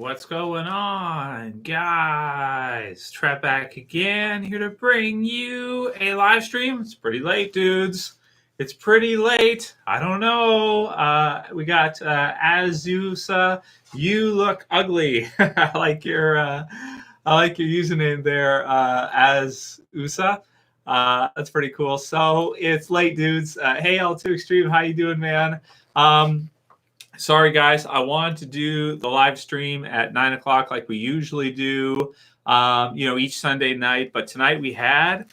What's going on, guys? Trev back again, here to bring you a live stream. It's pretty late, dudes. It's pretty late. I don't know. We got Azusa. You look ugly. I like your username there, Azusa. That's pretty cool. So it's late, dudes. Hey, L2 Extreme, how you doing, man? Sorry, guys. I wanted to do the live stream at 9 o'clock like we usually do, each Sunday night. But tonight we had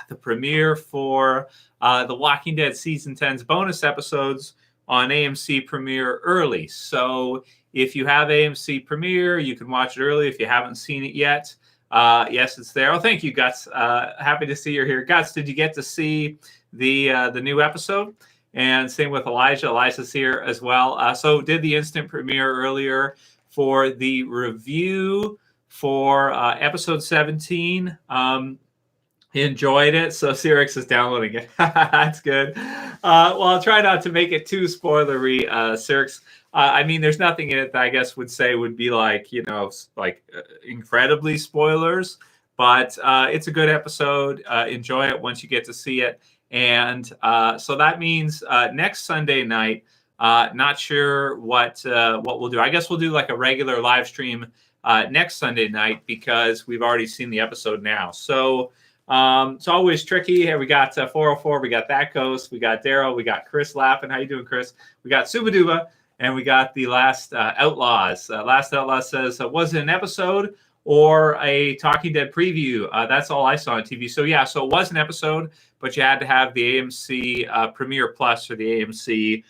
the premiere for The Walking Dead Season 10's bonus episodes on AMC Premiere early. So if you have AMC Premiere, you can watch it early if you haven't seen it yet. Yes, it's there. Oh, thank you, Guts. Happy to see you're here. Guts, did you get to see the new episode? And same with Elijah. Elijah's here as well. So did the instant premiere earlier for the review for episode 17. Enjoyed it. So Cyrix is downloading it. That's good. Well, I'll try not to make it too spoilery, Cyrix. There's nothing in it that I guess would be like, incredibly spoilers. But it's a good episode. Enjoy it once you get to see it. And so that means next Sunday night, not sure what we'll do. I guess we'll do like a regular live stream next Sunday night because we've already seen the episode now. So it's always tricky. Here we got 404, we got That Ghost, we got Daryl, we got Chris laughing. How you doing, Chris? We got Subaduba, and we got the Last Outlaws. Last Outlaws says, was it an episode or a Talking Dead preview? That's all I saw on TV. So yeah, so it was an episode, but you had to have the AMC Premiere Plus or the AMC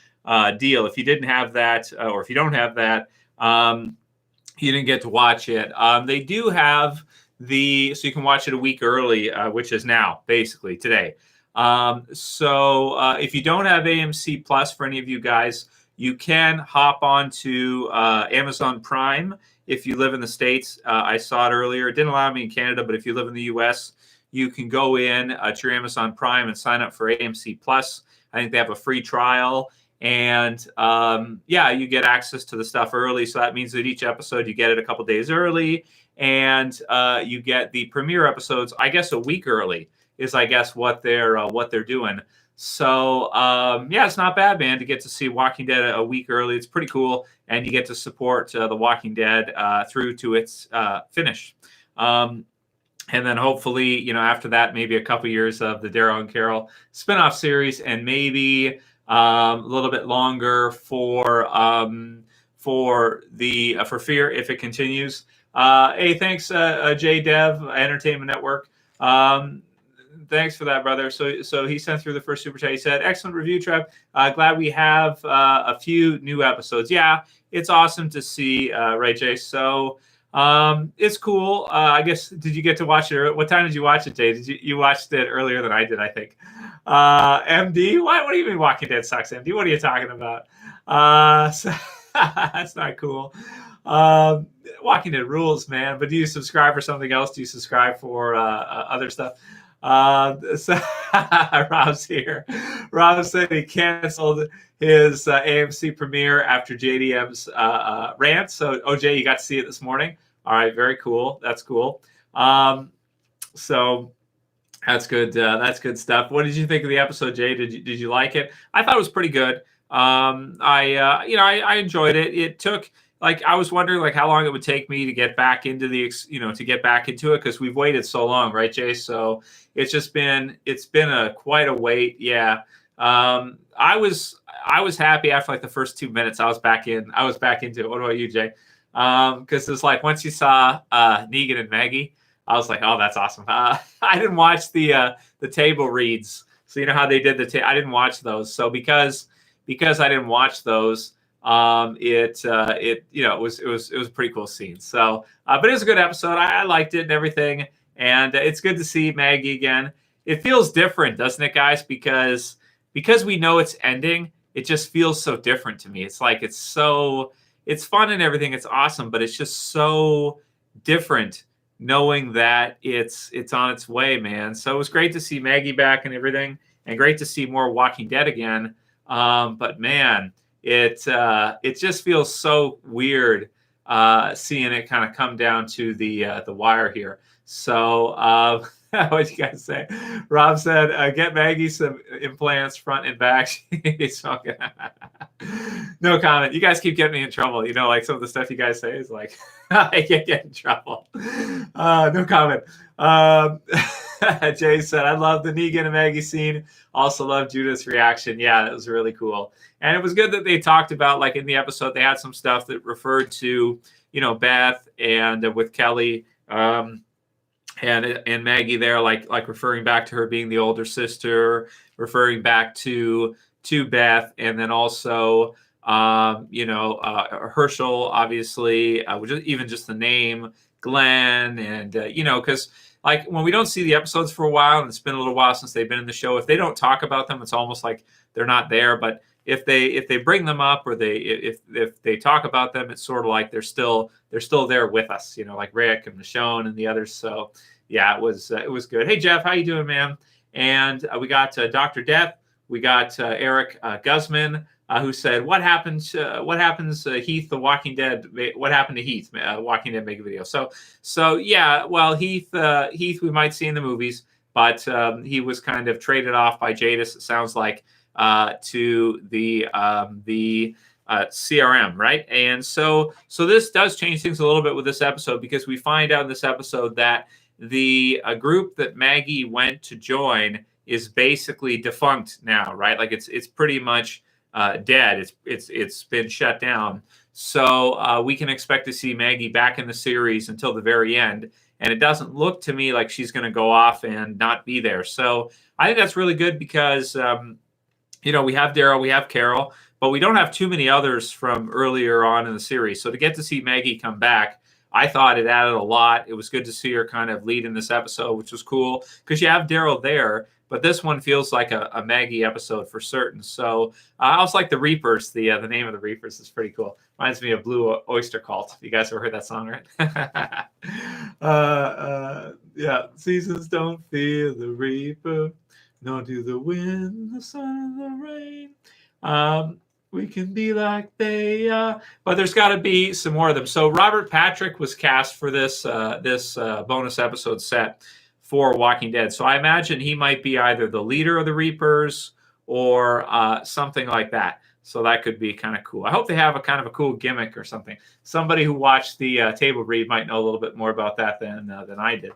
deal. If you didn't have that, or if you don't have that, you didn't get to watch it. They do have so you can watch it a week early, which is now, basically, today. So if you don't have AMC Plus, for any of you guys, you can hop onto Amazon Prime. If you live in the States, I saw it earlier. It didn't allow me in Canada, but if you live in the U.S., you can go in to your Amazon Prime and sign up for AMC Plus. I think they have a free trial. And you get access to the stuff early. So that means that each episode, you get it a couple days early. And you get the premiere episodes, I guess, a week early is, I guess, what they're doing. So, it's not bad, man, to get to see Walking Dead a week early. It's pretty cool. And you get to support The Walking Dead through to its finish. And then hopefully, after that, maybe a couple years of the Daryl and Carol spinoff series, and maybe a little bit longer for Fear if it continues. Hey, thanks, J Dev Entertainment Network. Thanks for that, brother. So he sent through the first super chat. He said, "Excellent review, Trev. Glad we have a few new episodes." Yeah, it's awesome to see, right, Jay? So it's cool. I guess, did you get to watch it? What time did you watch it, Jay? You watched it earlier than I did, I think. MD? What do you mean Walking Dead sucks, MD? What are you talking about? That's not cool. Walking Dead rules, man. But do you subscribe for something else? Do you subscribe for other stuff? Rob's here. Rob said he canceled his AMC premiere after JDM's rant. So, OJ, you got to see it this morning. All right, very cool. That's cool. So that's good. That's good stuff. What did you think of the episode, Jay? Did you like it? I thought it was pretty good. I enjoyed it. It took, I was wondering how long it would take me to get back into it, because we've waited so long, right, Jay? So it's been quite a wait. Yeah. I was happy after the first 2 minutes. I was back into it. What about you, Jay? Because it's once you saw Negan and Maggie, I was like, oh, that's awesome. I didn't watch the table reads. So you know how they did I didn't watch those. So because I didn't watch those, it was a pretty cool scene. So, but it was a good episode. I liked it and everything. And it's good to see Maggie again. It feels different, doesn't it, guys? Because we know it's ending, it just feels so different to me. It's it's fun and everything. It's awesome, but it's just so different knowing that it's on its way, man. So it was great to see Maggie back and everything, and great to see more Walking Dead again. But man, it just feels so weird seeing it kind of come down to the wire here. So what you guys say? Rob said, "Get Maggie some implants, front and back." She's smoking. No comment. You guys keep getting me in trouble. You know, like some of the stuff you guys say is like, I can't get in trouble. No comment. Jay said, "I love the Negan and Maggie scene. Also love Judith's reaction." Yeah, that was really cool. And it was good that they talked about, like in the episode, they had some stuff that referred to, Beth and with Kelly. And Maggie there, like referring back to her being the older sister, referring back to Beth, and then also Herschel, obviously, even just the name Glenn, and because like when we don't see the episodes for a while, and it's been a little while since they've been in the show, if they don't talk about them, it's almost like they're not there. But if they bring them up, or if they talk about them, it's sort of like they're still there with us, like Rick and Michonne and the others. So yeah, it was good. Hey Jeff, how you doing, man? And we got Dr. Death. We got Eric Guzman, who said, what happens Heath, the Walking Dead, what happened to Heath, Walking Dead make a video. So yeah, well, Heath we might see in the movies, but he was kind of traded off by Jadis, it sounds like, to the CRM, right? And so this does change things a little bit with this episode, because we find out in this episode that the group that Maggie went to join is basically defunct now, right? Like it's pretty much dead. It's been shut down. So we can expect to see Maggie back in the series until the very end. And it doesn't look to me like she's going to go off and not be there. So I think that's really good, because we have Daryl, we have Carol, but we don't have too many others from earlier on in the series. So to get to see Maggie come back, I thought it added a lot. It was good to see her kind of lead in this episode, which was cool, because you have Daryl there, but this one feels like a Maggie episode for certain. So I also like the Reapers. The name of the Reapers is pretty cool. Reminds me of Blue Oyster Cult. You guys ever heard that song, right? Yeah, seasons don't fear the Reaper, nor do the wind, the sun, and the rain. We can be like they are, but there's got to be some more of them. So Robert Patrick was cast for this bonus episode set for Walking Dead. So I imagine he might be either the leader of the Reapers or something like that. So that could be kind of cool. I hope they have a kind of a cool gimmick or something. Somebody who watched the table read might know a little bit more about that than I did,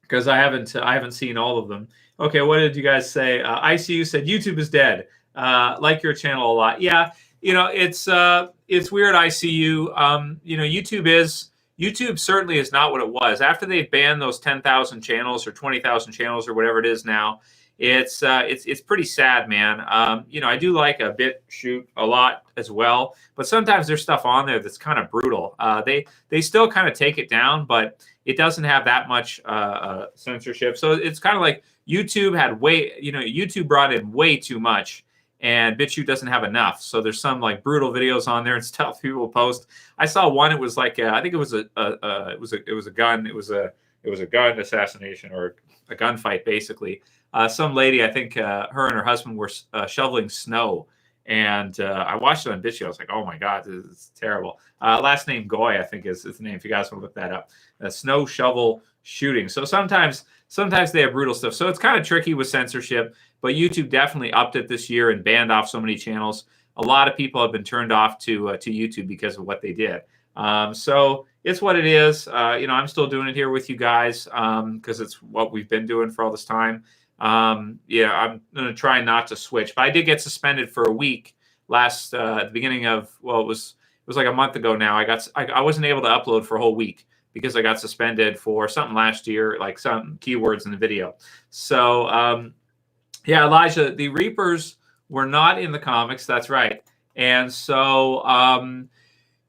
because I haven't seen all of them. Okay, what did you guys say? ICU said YouTube is dead. Like your channel a lot. Yeah, it's weird, ICU. YouTube certainly is not what it was. After they've banned those 10,000 channels or 20,000 channels or whatever it is now, it's pretty sad, man. I do like a BitChute a lot as well, but sometimes there's stuff on there that's kind of brutal. They still kind of take it down, but it doesn't have that much censorship. So it's kind of like YouTube YouTube brought in way too much, and BitChute doesn't have enough. So there's some like brutal videos on there and stuff people post. I saw one. It was like I think it was a gun. It was a gun assassination or a gunfight basically. Some lady, I think her and her husband were shoveling snow, and I watched it on BitChute. I was like, oh my god, this is terrible. Last name Goy, I think is the name. If you guys want to look that up, snow shovel shooting. So sometimes they have brutal stuff. So it's kind of tricky with censorship. But YouTube definitely upped it this year and banned off so many channels. A lot of people have been turned off to YouTube because of what they did. So it's what it is. I'm still doing it here with you guys because it's what we've been doing for all this time. I'm going to try not to switch. But I did get suspended for a week at the beginning of, it was like a month ago now. I wasn't able to upload for a whole week because I got suspended for something last year, like some keywords in the video. So, yeah, Elijah, the Reapers were not in the comics. That's right. And so,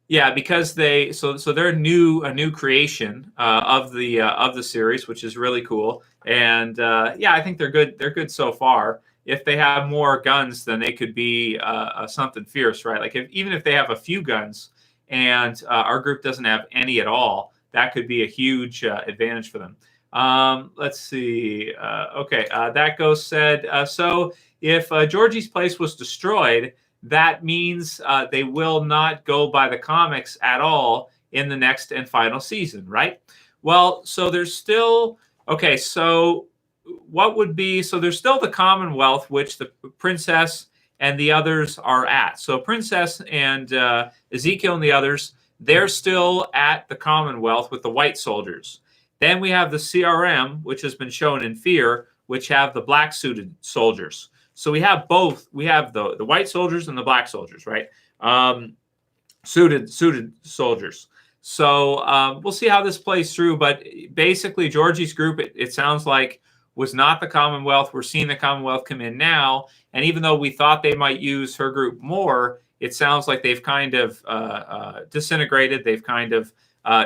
because they're a new creation of the series, which is really cool. And I think they're good. They're good so far. If they have more guns, then they could be something fierce, right? Like even if they have a few guns and our group doesn't have any at all, that could be a huge advantage for them. Let's see. That ghost said, so if Georgie's place was destroyed, that means they will not go by the comics at all in the next and final season, right? Well, so there's still, okay, so what would be, so there's still the Commonwealth, which the princess and the others are at. So Princess and Ezekiel and the others, they're still at the Commonwealth with the white soldiers. Then we have the CRM, which has been shown in Fear, which have the black suited soldiers. So we have both. We have the white soldiers and the black soldiers, right? Suited soldiers. So we'll see how this plays through. But basically, Georgie's group, it sounds like, was not the Commonwealth. We're seeing the Commonwealth come in now. And even though we thought they might use her group more, it sounds like they've kind of disintegrated. They've kind of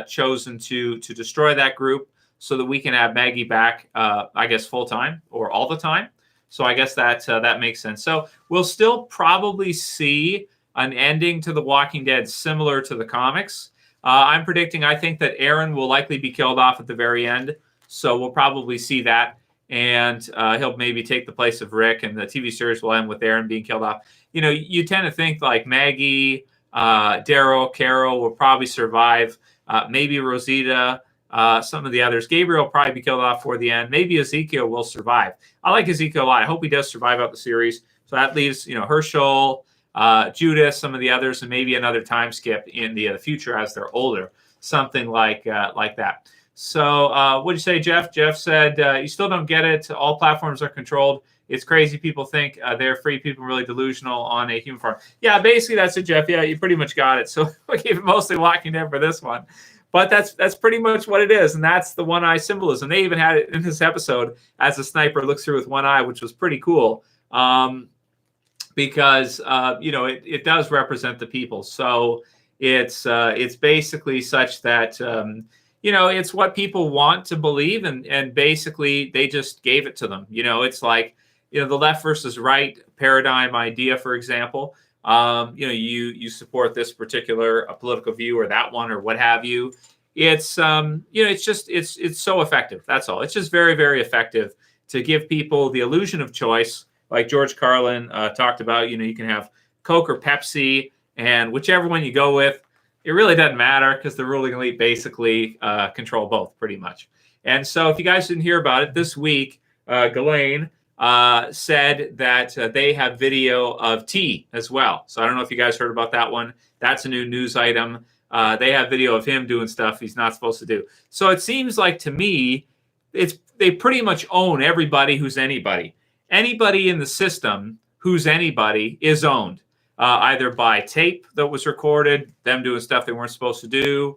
chosen to destroy that group so that we can have Maggie back, I guess, full time or all the time. So I guess that makes sense. So we'll still probably see an ending to The Walking Dead similar to the comics. I'm predicting, I think that Aaron will likely be killed off at the very end. So we'll probably see that. And he'll maybe take the place of Rick, and the TV series will end with Aaron being killed off. You know, you tend to think like Maggie, Daryl, Carol will probably survive. Maybe Rosita, some of the others. Gabriel will probably be killed off for the end. Maybe Ezekiel will survive. I like Ezekiel a lot. I hope he does survive out the series. So that leaves, you know, Herschel, Judith, some of the others, and maybe another time skip in the future as they're older. Something like that. So what do you say, Jeff? Jeff said, you still don't get it. All platforms are controlled. It's crazy. People think they're free. People are really delusional on a human farm. Yeah, basically that's it, Jeff. Yeah, you pretty much got it. So I gave it mostly Walking Dead for this one. But that's pretty much what it is. And that's the one eye symbolism. They even had it in this episode as a sniper looks through with one eye, which was pretty cool. Because, you know, it does represent the people. So it's basically such that, you know, it's what people want to believe. And basically they just gave it to them. You know, it's like, you know, the left versus right paradigm idea, for example. You know, you support this particular political view or that one or what have you. It's, you know, it's so effective. That's all. It's just very, very effective to give people the illusion of choice. Like George Carlin talked about, you know, you can have Coke or Pepsi, and whichever one you go with, it really doesn't matter because the ruling elite basically control both pretty much. And so if you guys didn't hear about it, this week, Ghislaine said that they have video of T as well. So I don't know if you guys heard about that one. That's a new news item. They have video of him doing stuff he's not supposed to do. So it seems like to me, they pretty much own everybody who's anybody. Anybody in the system who's anybody is owned. Either by tape that was recorded, them doing stuff they weren't supposed to do,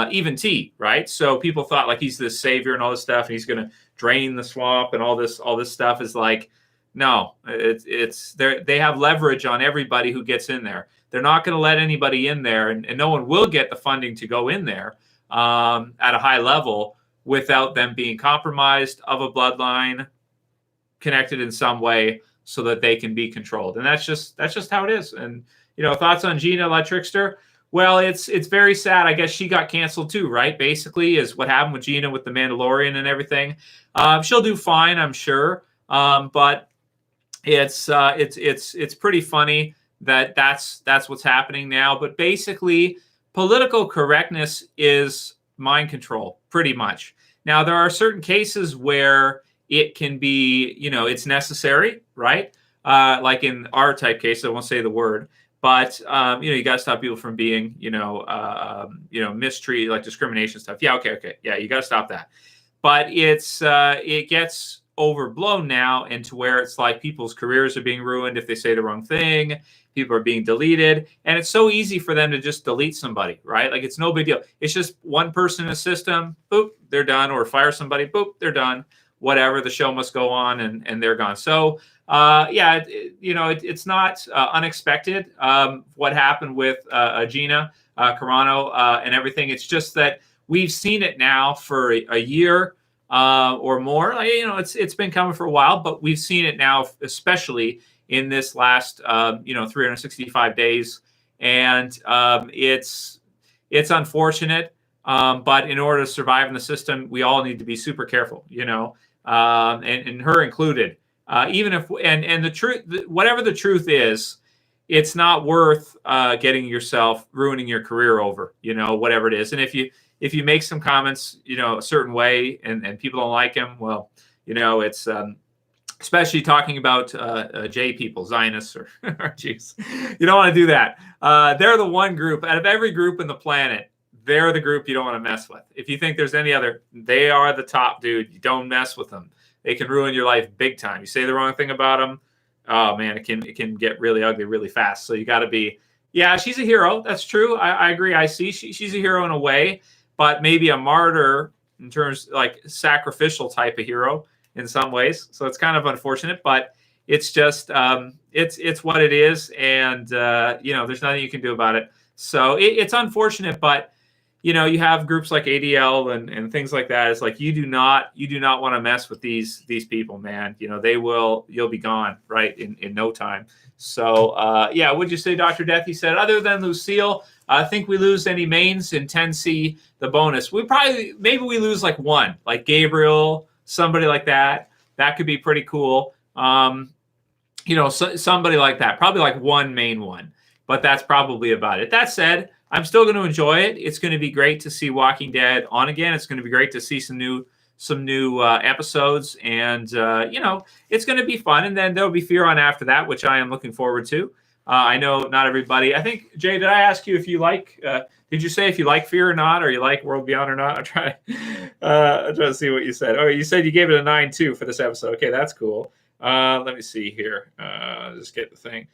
even T, right? So people thought like he's this savior and all this stuff, and he's going to drain the swamp and all this stuff is like, no, they have leverage on everybody who gets in there. They're not going to let anybody in there, and no one will get the funding to go in there at a high level without them being compromised of a bloodline, connected in some way, so that they can be controlled. And that's just how it is. And, you know, thoughts on Gina La Trickster? Well, it's very sad. I guess she got canceled too, right? Basically is what happened with Gina with the Mandalorian and everything. She'll do fine, I'm sure. But it's pretty funny that that's what's happening now. But basically, political correctness is mind control, pretty much. Now, there are certain cases where it can be, you know, it's necessary, right? Like in our type case, I won't say the word, but you know, you got to stop people from being, you know, mistreated, like discrimination stuff. Yeah, okay, yeah, you got to stop that. But it gets overblown now into where it's like people's careers are being ruined if they say the wrong thing. People are being deleted, and it's so easy for them to just delete somebody, right? Like it's no big deal. It's just one person in a system, boop, they're done, or fire somebody, boop, they're done. Whatever, the show must go on, and they're gone. So, yeah, you know, it's not unexpected what happened with Gina Carano and everything. It's just that we've seen it now for a year or more. You know, it's been coming for a while, but we've seen it now, especially in this last, you know, 365 days. And it's unfortunate. But in order to survive in the system, we all need to be super careful, you know, and her included. Even if and the truth, whatever the truth is, it's not worth ruining your career over, whatever it is. And if you make some comments, a certain way and people don't like him, well, it's especially talking about J people, Zionists or Jews. You don't want to do that. They're the one group out of every group in the planet. They're the group you don't want to mess with. If you think there's any other, they are the top, dude. You don't mess with them. They can ruin your life big time. You say the wrong thing about them, oh man, it can get really ugly really fast. So you got to be, yeah, she's a hero. That's true. I agree. I see she's a hero in a way, but maybe a martyr in terms like sacrificial type of hero in some ways. So it's kind of unfortunate, but it's just it's what it is, and there's nothing you can do about it. So it's unfortunate, but you have groups like ADL and things like that. It's like you do not want to mess with these people, man. You'll be gone right in no time. So what'd you say, Dr. Death? He said, other than Lucille, I think we lose any mains in 10C, the bonus. Maybe we lose like one, like Gabriel, somebody like that. That could be pretty cool. Somebody like that, probably like one main one, but that's probably about it. That said, I'm still going to enjoy it. It's going to be great to see Walking Dead on again. It's going to be great to see some new episodes, and it's going to be fun. And then there'll be Fear on after that, which I am looking forward to. I know not everybody. I think, Jay, did I ask you if you like? Did you say if you like Fear or not, or you like World Beyond or not? I'm trying to see what you said. Oh, you said you gave it a 9.2 for this episode. Okay, that's cool. Let me see here. Just get the thing.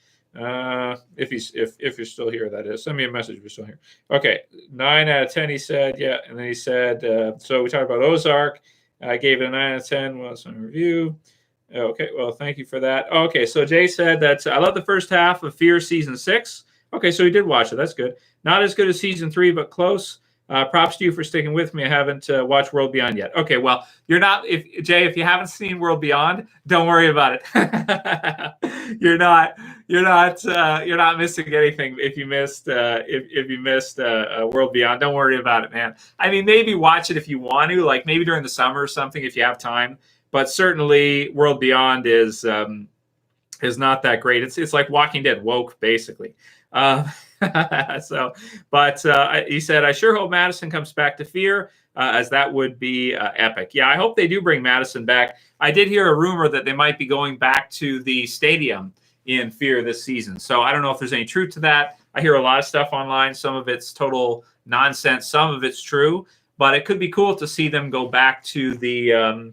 If you're still here, that is. Send me a message if you're still here. Okay, 9 out of 10. He said, yeah, and then he said, so we talked about Ozark. I gave it a 9 out of 10. Well, it's on review. Okay, well, thank you for that. Okay, so Jay said that I love the first half of Fear season 6. Okay, so he did watch it. That's good. Not as good as season 3, but close. Props to you for sticking with me. I haven't watched World Beyond yet. Okay, well, you're not. If you haven't seen World Beyond, don't worry about it. You're not missing anything. If you missed World Beyond, don't worry about it, man. I mean, maybe watch it if you want to, like maybe during the summer or something if you have time. But certainly, World Beyond is not that great. It's like Walking Dead woke, basically. He said, I sure hope Madison comes back to Fear, as that would be epic. Yeah, I hope they do bring Madison back. I did hear a rumor that they might be going back to the stadium in Fear this season. So I don't know if there's any truth to that. I hear a lot of stuff online. Some of it's total nonsense. Some of it's true. But it could be cool to see them go back to the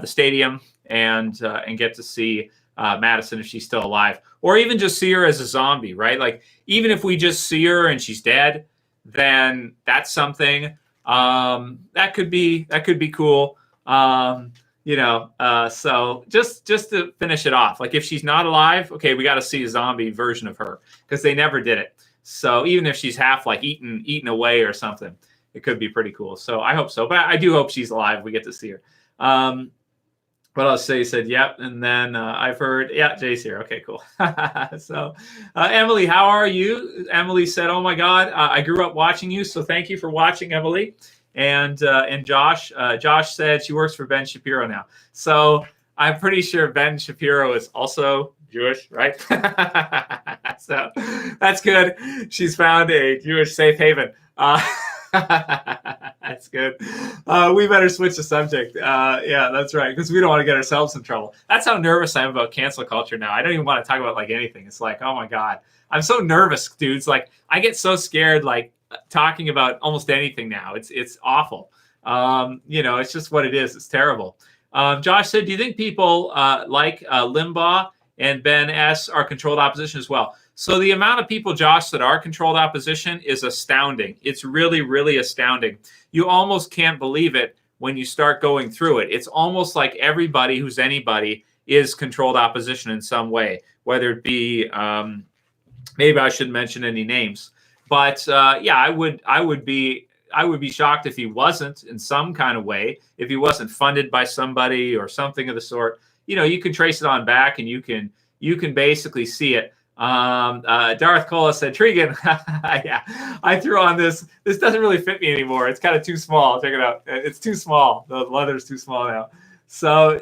stadium and get to see Madison if she's still alive, or even just see her as a zombie, right? Like even if we just see her and she's dead, then that's something that could be cool. So just to finish it off, like if she's not alive, okay, we got to see a zombie version of her because they never did it. So even if she's half like eaten away or something, it could be pretty cool. So I hope so, but I do hope she's alive. We get to see her. What else? He said, yep. And then I've heard, yeah, Jay's here. Okay, cool. So Emily, how are you? Emily said, oh my God, I grew up watching you. So thank you for watching, Emily. And Josh said she works for Ben Shapiro now. So I'm pretty sure Ben Shapiro is also Jewish, right? So that's good. She's found a Jewish safe haven. That's good. We better switch the subject. Yeah, that's right, because we don't want to get ourselves in trouble. That's how nervous I am about cancel culture now. I don't even want to talk about like anything. It's like, oh my God, I'm so nervous, dudes. Like I get so scared, like talking about almost anything now. It's awful. It's just what it is. It's terrible. Josh said, do you think people like Limbaugh and Ben S are controlled opposition as well? So the amount of people, Josh, that are controlled opposition is astounding. It's really, really astounding. You almost can't believe it when you start going through it. It's almost like everybody who's anybody is controlled opposition in some way, whether it be, maybe I shouldn't mention any names, but I would be shocked if he wasn't in some kind of way, if he wasn't funded by somebody or something of the sort. You can trace it on back and you can basically see it. Darth Cola said, Tregan, yeah, I threw on this. This doesn't really fit me anymore. It's kind of too small. Check it out. It's too small. The leather's too small now. So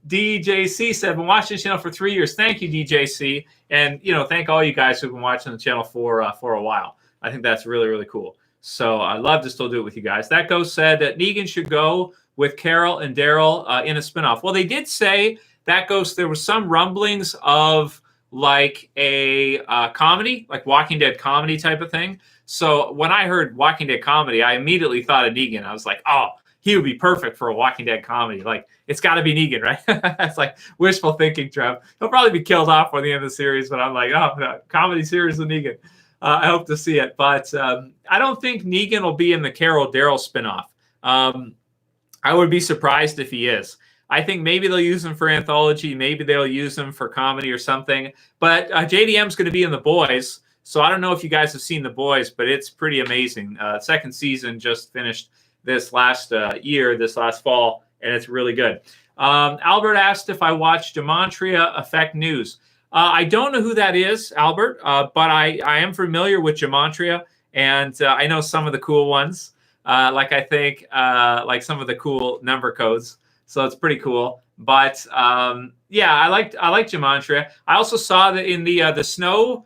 DJC said, been watching the channel for 3 years. Thank you, DJC. And, thank all you guys who've been watching the channel for a while. I think that's really, really cool. So I'd love to still do it with you guys. That Ghost said that Negan should go with Carol and Daryl in a spinoff. Well, they did say, that Ghost, there was some rumblings of like a comedy, like Walking Dead comedy type of thing. So when I heard Walking Dead comedy, I immediately thought of Negan. I was like, oh, he would be perfect for a Walking Dead comedy. Like, it's got to be Negan, right? It's like wishful thinking, Trev. He'll probably be killed off by the end of the series, but I'm like, oh, no, comedy series with Negan. I hope to see it. But I don't think Negan will be in the Carol Daryl spinoff. I would be surprised if he is. I think maybe they'll use him for anthology. Maybe they'll use him for comedy or something. But JDM's going to be in The Boys. So I don't know if you guys have seen The Boys, but it's pretty amazing. Second season just finished this last fall, and it's really good. Albert asked if I watched Gematria Effect News. I don't know who that is, Albert, but I am familiar with Gematria, and I know some of the cool ones. Like like some of the cool number codes. So it's pretty cool. But yeah, I like Gematria. I also saw that in the snow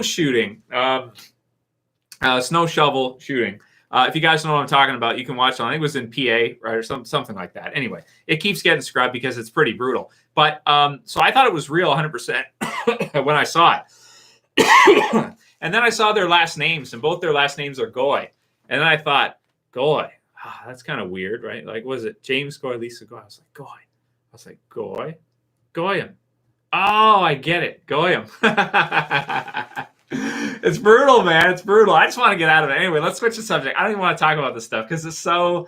shooting, snow shovel shooting. If you guys know what I'm talking about, you can watch it. I think it was in PA, right, or something like that. Anyway, it keeps getting scrubbed because it's pretty brutal. But so I thought it was real 100% when I saw it. And then I saw their last names, and both their last names are Goy. And then I thought, Goy, that's kind of weird, right? Like, was it James Goy, Lisa Goy? I was like, Goy. I was like, Goy? Goyim. Oh, I get it. Goyim. It's brutal, man. It's brutal. I just want to get out of it. Anyway, let's switch the subject. I don't even want to talk about this stuff because it's so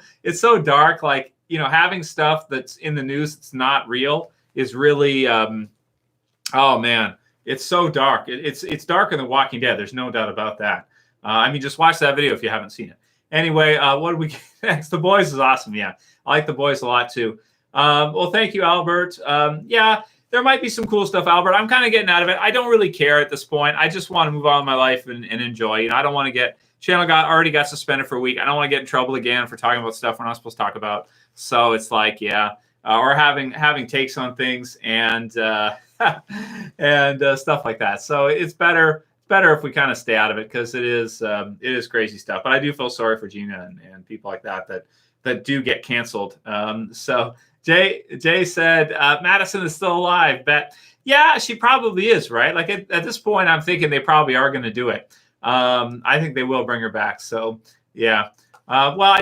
dark. Like, having stuff that's in the news that's not real is really, oh man, it's so dark. It's darker than Walking Dead. There's no doubt about that. Just watch that video if you haven't seen it. Anyway, what do we get next? The Boys is awesome. Yeah, I like The Boys a lot too. Well, thank you, Albert. Yeah, there might be some cool stuff, Albert. I'm kind of getting out of it. I don't really care at this point. I just want to move on with my life and enjoy. I don't want to get channel already got suspended for a week. I don't want to get in trouble again for talking about stuff we're not supposed to talk about. So it's like, yeah, or having takes on things and and stuff like that. So it's better if we kind of stay out of it because it is crazy stuff. But I do feel sorry for Gina and people like that do get canceled. So Jay said Madison is still alive. Bet, yeah, she probably is, right? Like at this point, I'm thinking they probably are going to do it. I think they will bring her back. So yeah. Well, I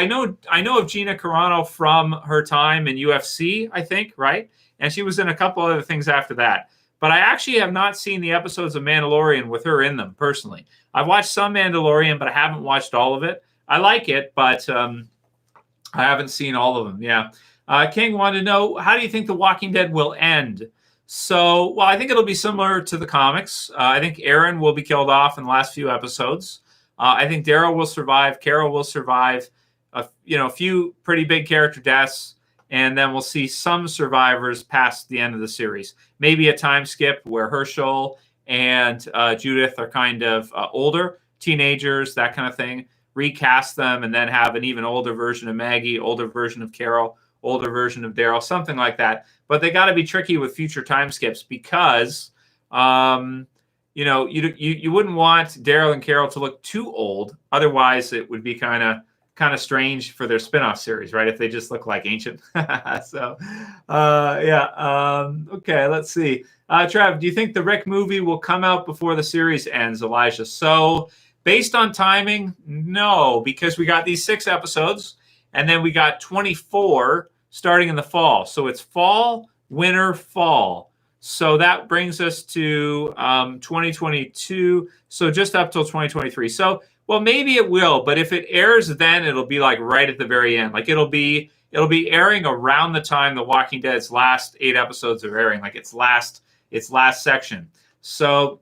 know of Gina Carano from her time in UFC, I think, right? And she was in a couple other things after that. But I actually have not seen the episodes of Mandalorian with her in them personally. I've watched some Mandalorian, but I haven't watched all of it. I like it, but I haven't seen all of them. Yeah. King wanted to know, how do you think The Walking Dead will end? So, well, I think it'll be similar to the comics. I think Aaron will be killed off in the last few episodes. I think Daryl will survive. Carol will survive. A few pretty big character deaths. And then we'll see some survivors past the end of the series. Maybe a time skip where Herschel and Judith are kind of older, teenagers, that kind of thing. Recast them and then have an even older version of Maggie, older version of Carol, older version of Daryl, something like that. But they got to be tricky with future time skips because, you wouldn't want Daryl and Carol to look too old. Otherwise, it would be kind of strange for their spinoff series, right? If they just look like ancient. So, yeah. Okay, let's see. Trev, do you think the Rick movie will come out before the series ends, Elijah? So, based on timing, no, because we got these 6 episodes, and then we got 24 starting in the fall. So it's fall, winter, fall. So that brings us to 2022. So just up till 2023. So, well, maybe it will, but if it airs then, it'll be like right at the very end. Like it'll be airing around the time The Walking Dead's last 8 episodes are airing, like its last section. So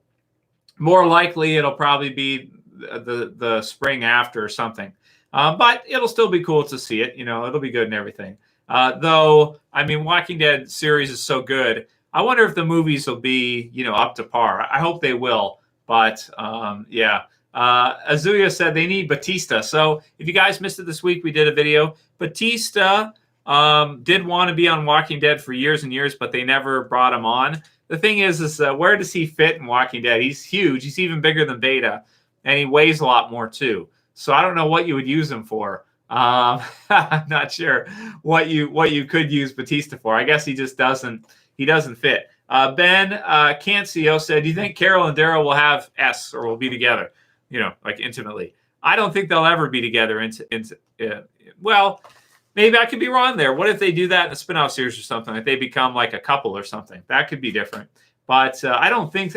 more likely it'll probably be the spring after or something. But it'll still be cool to see it. It'll be good and everything. Though, Walking Dead series is so good. I wonder if the movies will be, up to par. I hope they will. But, yeah. Azuya said they need Batista. So if you guys missed it this week, we did a video. Batista did want to be on Walking Dead for years and years, but they never brought him on. The thing is where does he fit in Walking Dead? He's huge. He's even bigger than Beta, and he weighs a lot more too. So I don't know what you would use him for. I'm not sure what you could use Batista for. I guess he just doesn't fit. Ben Cancio said, "Do you think Carol and Daryl will have S or will be together? Like intimately." I don't think they'll ever be together. Well, maybe I could be wrong there. What if they do that in a spinoff series or something? Like they become like a couple or something. That could be different. But I don't think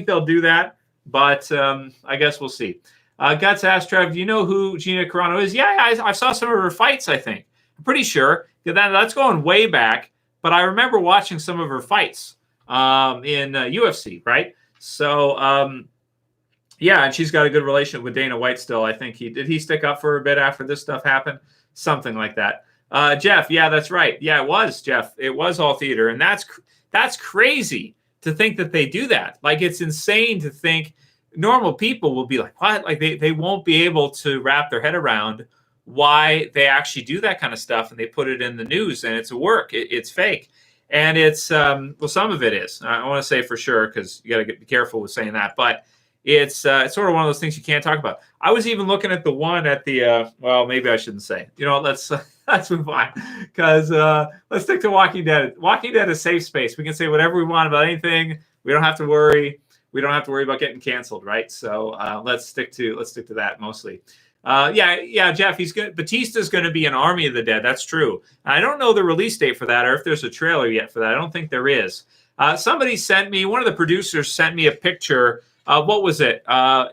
they'll do that. But I guess we'll see. Guts asked Trev, "Do you know who Gina Carano is?" Yeah, I saw some of her fights. I think I'm pretty sure that's going way back. But I remember watching some of her fights in UFC, right? So yeah, and she's got a good relationship with Dana White still. I think he stick up for her a bit after this stuff happened. Something like that. Jeff, yeah, that's right. Yeah, it was, Jeff. It was all theater. And that's crazy to think that they do that. Like, it's insane to think normal people will be like, what? Like, they won't be able to wrap their head around why they actually do that kind of stuff, and they put it in the news, and it's a work. It's fake. And it's, well, some of it is. I want to say for sure, because you got to be careful with saying that. But it's sort of one of those things you can't talk about. I was even looking at the one at the, well, maybe I shouldn't say. Let's move on, because let's stick to Walking Dead. Walking Dead is safe space. We can say whatever we want about anything. We don't have to worry. We don't have to worry about getting canceled, right? So let's stick to that mostly. Yeah, Jeff. Batista's going to be in Army of the Dead. That's true. I don't know the release date for that, or if there's a trailer yet for that. I don't think there is. Somebody sent me. One of the producers sent me a picture. What was it?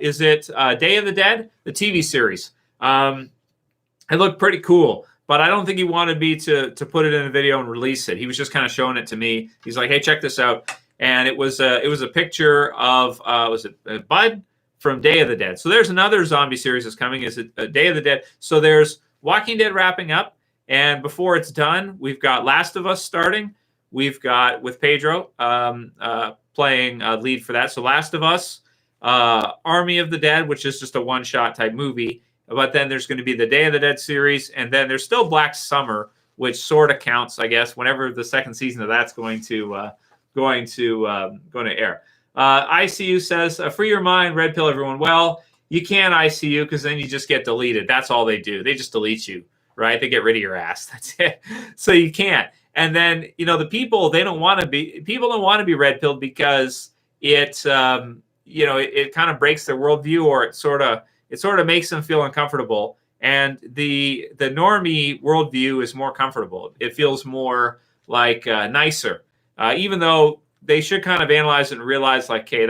Is it Day of the Dead, the TV series? It looked pretty cool, but I don't think he wanted me to put it in a video and release it. He was just kind of showing it to me. He's like, "Hey, check this out," and it was a picture of was it Bud from Day of the Dead. So there's another zombie series that's coming. Is it Day of the Dead? So there's Walking Dead wrapping up, and before it's done, we've got Last of Us starting. We've got with Pedro playing lead for that. So Last of Us, Army of the Dead, which is just a one-shot type movie. But then there's going to be the Day of the Dead series, and then there's still Black Summer, which sort of counts, I guess, whenever the second season of that's going to air. ICU says, "Free your mind, red pill, everyone." Well, you can't ICU because then you just get deleted. That's all they do. They just delete you, right? They get rid of your ass. That's it. So you can't. And then, the people, don't want to be red pilled because it kind of breaks their worldview, or it sort of makes them feel uncomfortable. And the normie worldview is more comfortable. It feels more like nicer, even though they should kind of analyze it and realize, like, hey,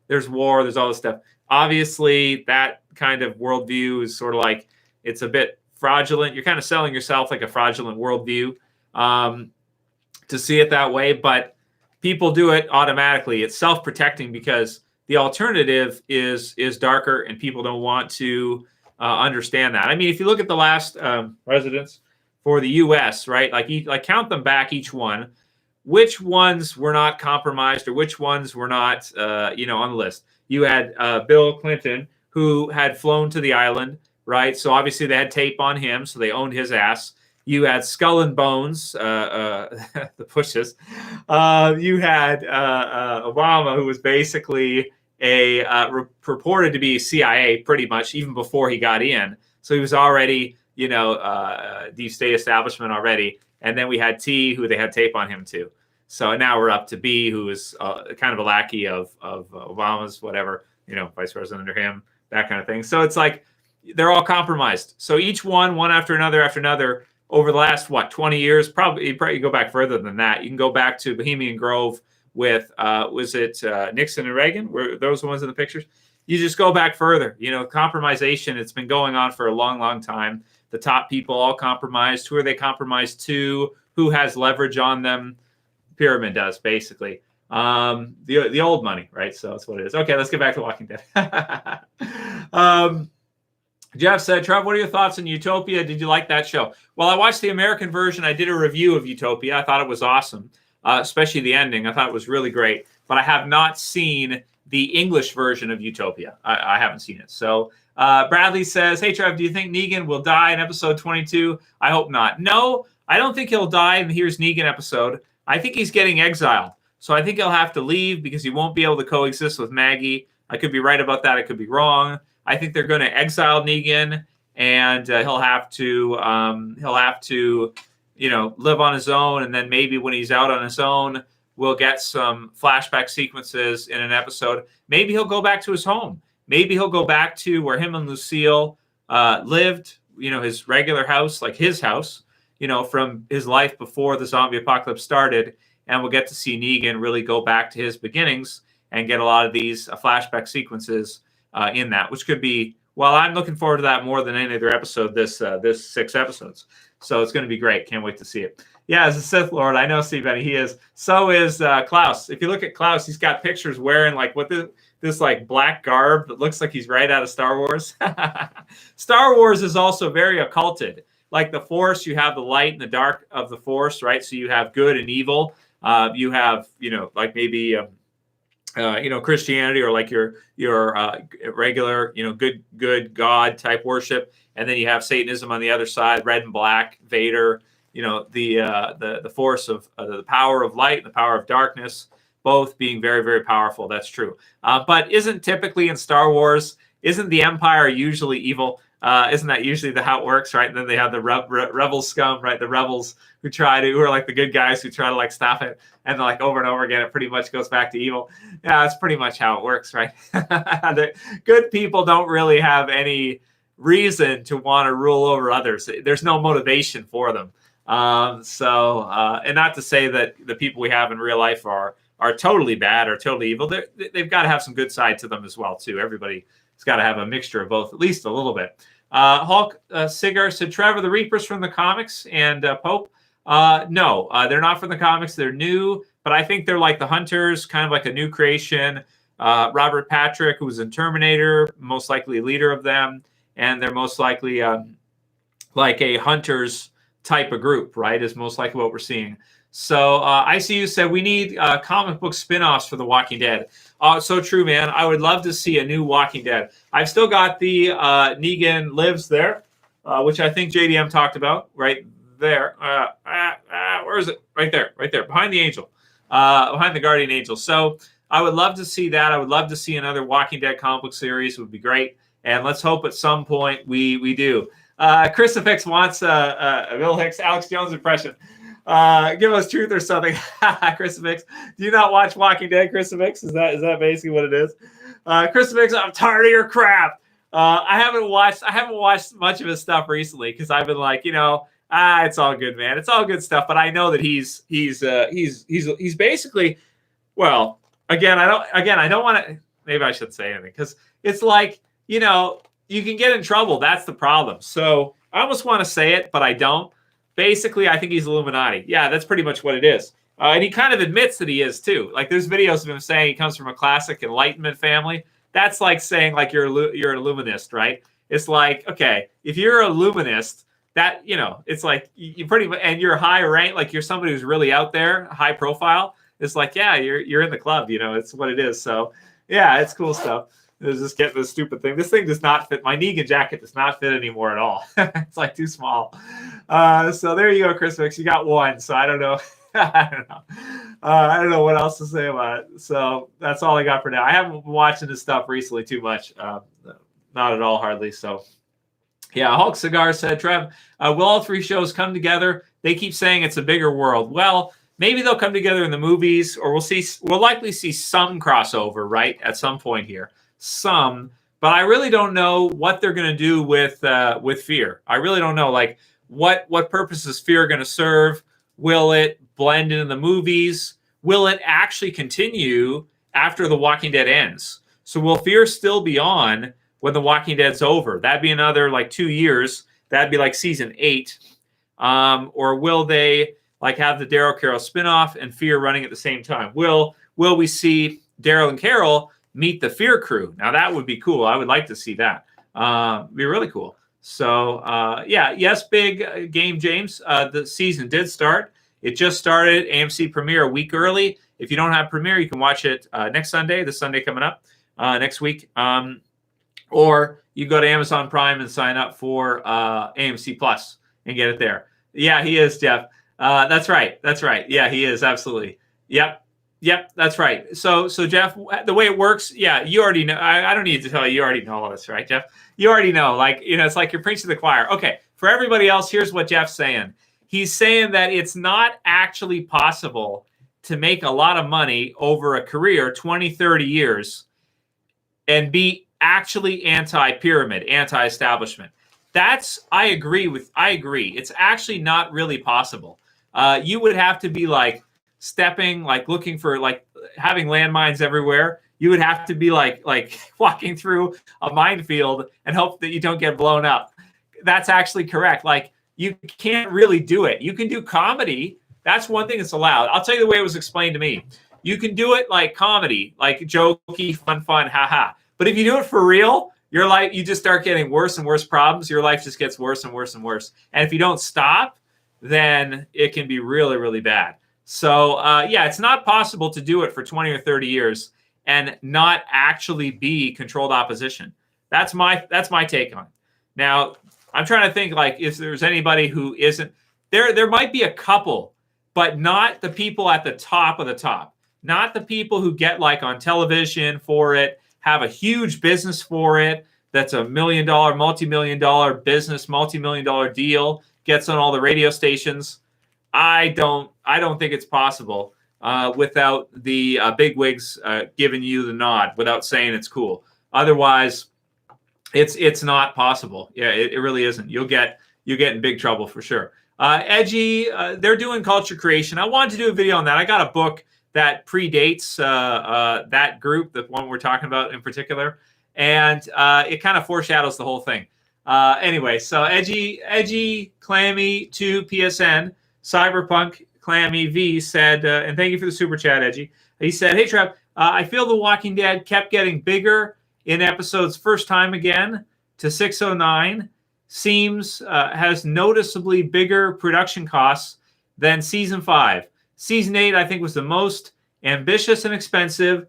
there's war, there's all this stuff. Obviously, that kind of worldview is sort of like, it's a bit fraudulent. You're kind of selling yourself like a fraudulent worldview to see it that way, but people do it automatically. It's self-protecting because the alternative is darker, and people don't want to understand that. I mean, if you look at the last presidents for the U.S., right? Like count them back, each one. Which ones were not compromised, or which ones were not, on the list? You had Bill Clinton, who had flown to the island, right? So obviously they had tape on him, so they owned his ass. You had Skull and Bones, the pushes. You had Obama, who was basically purported to be CIA pretty much even before he got in. So he was already, deep state establishment already. And then we had T, who they had tape on him too. So now we're up to B, who is kind of a lackey of Obama's, whatever, vice president under him, that kind of thing. So it's like they're all compromised. So each one after another, over the last, 20 years, probably you go back further than that. You can go back to Bohemian Grove with, was it Nixon and Reagan? Were those the ones in the pictures? You just go back further. Compromisation, it's been going on for a long, long time. The top people all compromised. Who are they compromised to? Who has leverage on them? Pyramid does, basically. The old money, right? So that's what it is. Okay, let's get back to Walking Dead. Jeff said, "Trev, what are your thoughts on Utopia? Did you like that show?" Well, I watched the American version. I did a review of Utopia. I thought it was awesome, especially the ending. I thought it was really great. But I have not seen the English version of Utopia. I haven't seen it. So Bradley says, "Hey, Trev, do you think Negan will die in episode 22? I hope not." No, I don't think he'll die in the Here's Negan episode. I think he's getting exiled. So I think he'll have to leave because he won't be able to coexist with Maggie. I could be right about that. I could be wrong. I think they're going to exile Negan, and he'll have to live on his own. And then maybe when he's out on his own, we'll get some flashback sequences in an episode. Maybe he'll go back to his home. Maybe he'll go back to where him and Lucille lived, his regular house, like his house, from his life before the zombie apocalypse started. And we'll get to see Negan really go back to his beginnings and get a lot of these flashback sequences in that, which could be, well, I'm looking forward to that more than any other episode this 6 episodes. So it's going to be great. Can't wait to see it. Yeah, as a Sith Lord, I know Steve Benny, he is. So is Klaus. If you look at Klaus, he's got pictures wearing like this like black garb that looks like he's right out of Star Wars. Star Wars is also very occulted. Like the Force, you have the light and the dark of the Force, right? So you have good and evil. You have, like maybe, Christianity or like your regular, good God type worship. And then you have Satanism on the other side, red and black, Vader, the force of the power of light and the power of darkness, both being very, very powerful. That's true. But isn't typically in Star Wars, isn't the Empire usually evil? Isn't that usually how it works, right? And then they have the rebel scum, right? The rebels who are like the good guys who try to like stop it. And then like over and over again, it pretty much goes back to evil. Yeah, that's pretty much how it works, right? The good people don't really have any reason to want to rule over others. There's no motivation for them. And not to say that the people we have in real life are totally bad or totally evil. They've got to have some good side to them as well, too. Everybody's got to have a mixture of both, at least a little bit. Hulk Cigar said, Trevor, the Reapers from the comics and Pope. No, they're not from the comics. They're new, but I think they're like the Hunters, kind of like a new creation. Robert Patrick, who was in Terminator, most likely a leader of them. And they're most likely like a Hunters type of group, right, is most likely what we're seeing. So ICU said we need comic book spinoffs for The Walking Dead. So true, man. I would love to see a new Walking Dead. I've still got the Negan Lives there, which I think JDM talked about right there. Where is it? Right there, behind the angel, behind the guardian angel. So I would love to see that. I would love to see another Walking Dead comic book series. It would be great. And let's hope at some point we do. Chris FX wants a Bill Hicks, Alex Jones impression. Give us truth or something. Chris FX, do you not watch Walking Dead, Chris FX? Is that basically what it is? Chris FX, I'm tired of your crap. I haven't watched much of his stuff recently because I've been like, it's all good, man. It's all good stuff. But I know that he's basically, well, again, I don't want to. Maybe I shouldn't say anything because it's like, you can get in trouble. That's the problem. So I almost want to say it, but I don't. Basically, I think he's Illuminati. Yeah, that's pretty much what it is. And he kind of admits that he is, too. Like, there's videos of him saying he comes from a classic Enlightenment family. That's like saying, like, you're an Illuminist, right? It's like, okay, if you're a Illuminist, that, it's like you pretty much, and you're high rank, like you're somebody who's really out there, high profile. It's like, yeah, you're in the club, it's what it is. So, yeah, it's cool stuff. Just get this stupid thing. This thing does not fit. My Negan jacket does not fit anymore at all. It's like too small. So there you go, Chris Mix. You got one. So I don't know. I don't know what else to say about it. So that's all I got for now. I haven't been watching this stuff recently too much. Not at all, hardly. So yeah, Hulk Cigar said, Trev, will all 3 shows come together? They keep saying it's a bigger world. Well, maybe they'll come together in the movies, or we'll likely see some crossover, right, at some point here. Some, but I really don't know what they're going to do with Fear. I really don't know, like what purpose is Fear going to serve? Will it blend into the movies? Will it actually continue after The Walking Dead ends? So will Fear still be on when The Walking Dead's over? That'd be another like 2 years. That'd be like season 8. Or will they like have the Daryl Carol spinoff and Fear running at the same time? Will we see Daryl and Carol meet the Fear crew? Now that would be cool. I would like to see that. Be really cool. So yes, big game, James. The season did start. It just started AMC Premiere a week early. If you don't have Premiere, you can watch it next Sunday, this Sunday coming up next week. Or you go to Amazon Prime and sign up for AMC Plus and get it there. Yeah, he is, Jeff. That's right. That's right. Yeah, he is absolutely. Yep. Yep, that's right. So Jeff, the way it works, yeah, you already know. I don't need to tell you. You already know all this, right, Jeff? You already know. Like, it's like you're preaching to the choir. Okay, for everybody else, here's what Jeff's saying. He's saying that it's not actually possible to make a lot of money over a career, 20, 30 years, and be actually anti-pyramid, anti-establishment. I agree. It's actually not really possible. You would have to be like stepping, like looking for, like having landmines everywhere. You would have to be like walking through a minefield and hope that you don't get blown up. That's actually correct. Like, you can't really do it. You can do comedy. That's one thing that's allowed. I'll tell you the way it was explained to me. You can do it like comedy, like jokey, fun, haha. But if you do it for real, your life, you just start getting worse and worse problems. Your life just gets worse and worse and worse. And if you don't stop, then it can be really, really bad. So yeah, it's not possible to do it for 20 or 30 years and not actually be controlled opposition. That's my take on it. Now, I'm trying to think, like, if there's anybody who isn't there. There might be a couple, but not the people at the top of the top. Not the people who get like on television for it, have a huge business for it. That's $1 million, multi-million-dollar business, multi-million-dollar deal. Gets on all the radio stations. I don't think it's possible without the bigwigs giving you the nod, without saying it's cool. Otherwise, it's not possible. Yeah, it really isn't. You'll get in big trouble for sure. Edgy, they're doing culture creation. I wanted to do a video on that. I got a book that predates that group, the one we're talking about in particular, and it kind of foreshadows the whole thing. Anyway, so edgy, clammy to PSN, Cyberpunk Clammy V said, and thank you for the super chat, Edgy. He said, "Hey Trev, I feel The Walking Dead kept getting bigger in episodes first time again to 609. Seems has noticeably bigger production costs than season 5. Season 8, I think, was the most ambitious and expensive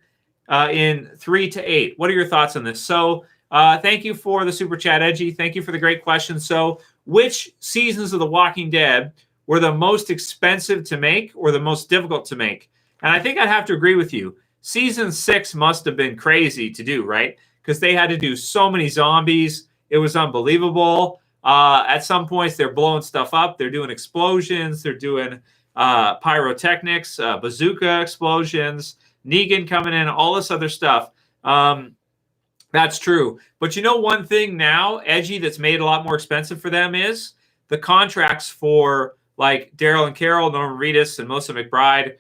in 3 to 8. What are your thoughts on this?" So thank you for the super chat, Edgy. Thank you for the great question. So which seasons of The Walking Dead were the most expensive to make or the most difficult to make? And I think I'd have to agree with you. Season 6 must have been crazy to do, right? Because they had to do so many zombies. It was unbelievable. At some points, they're blowing stuff up. They're doing explosions. They're doing pyrotechnics, bazooka explosions, Negan coming in, all this other stuff. That's true. But you know one thing now, Edgy, that's made it a lot more expensive for them is the contracts for like Daryl and Carol, Norman Reedus, and Melissa McBride.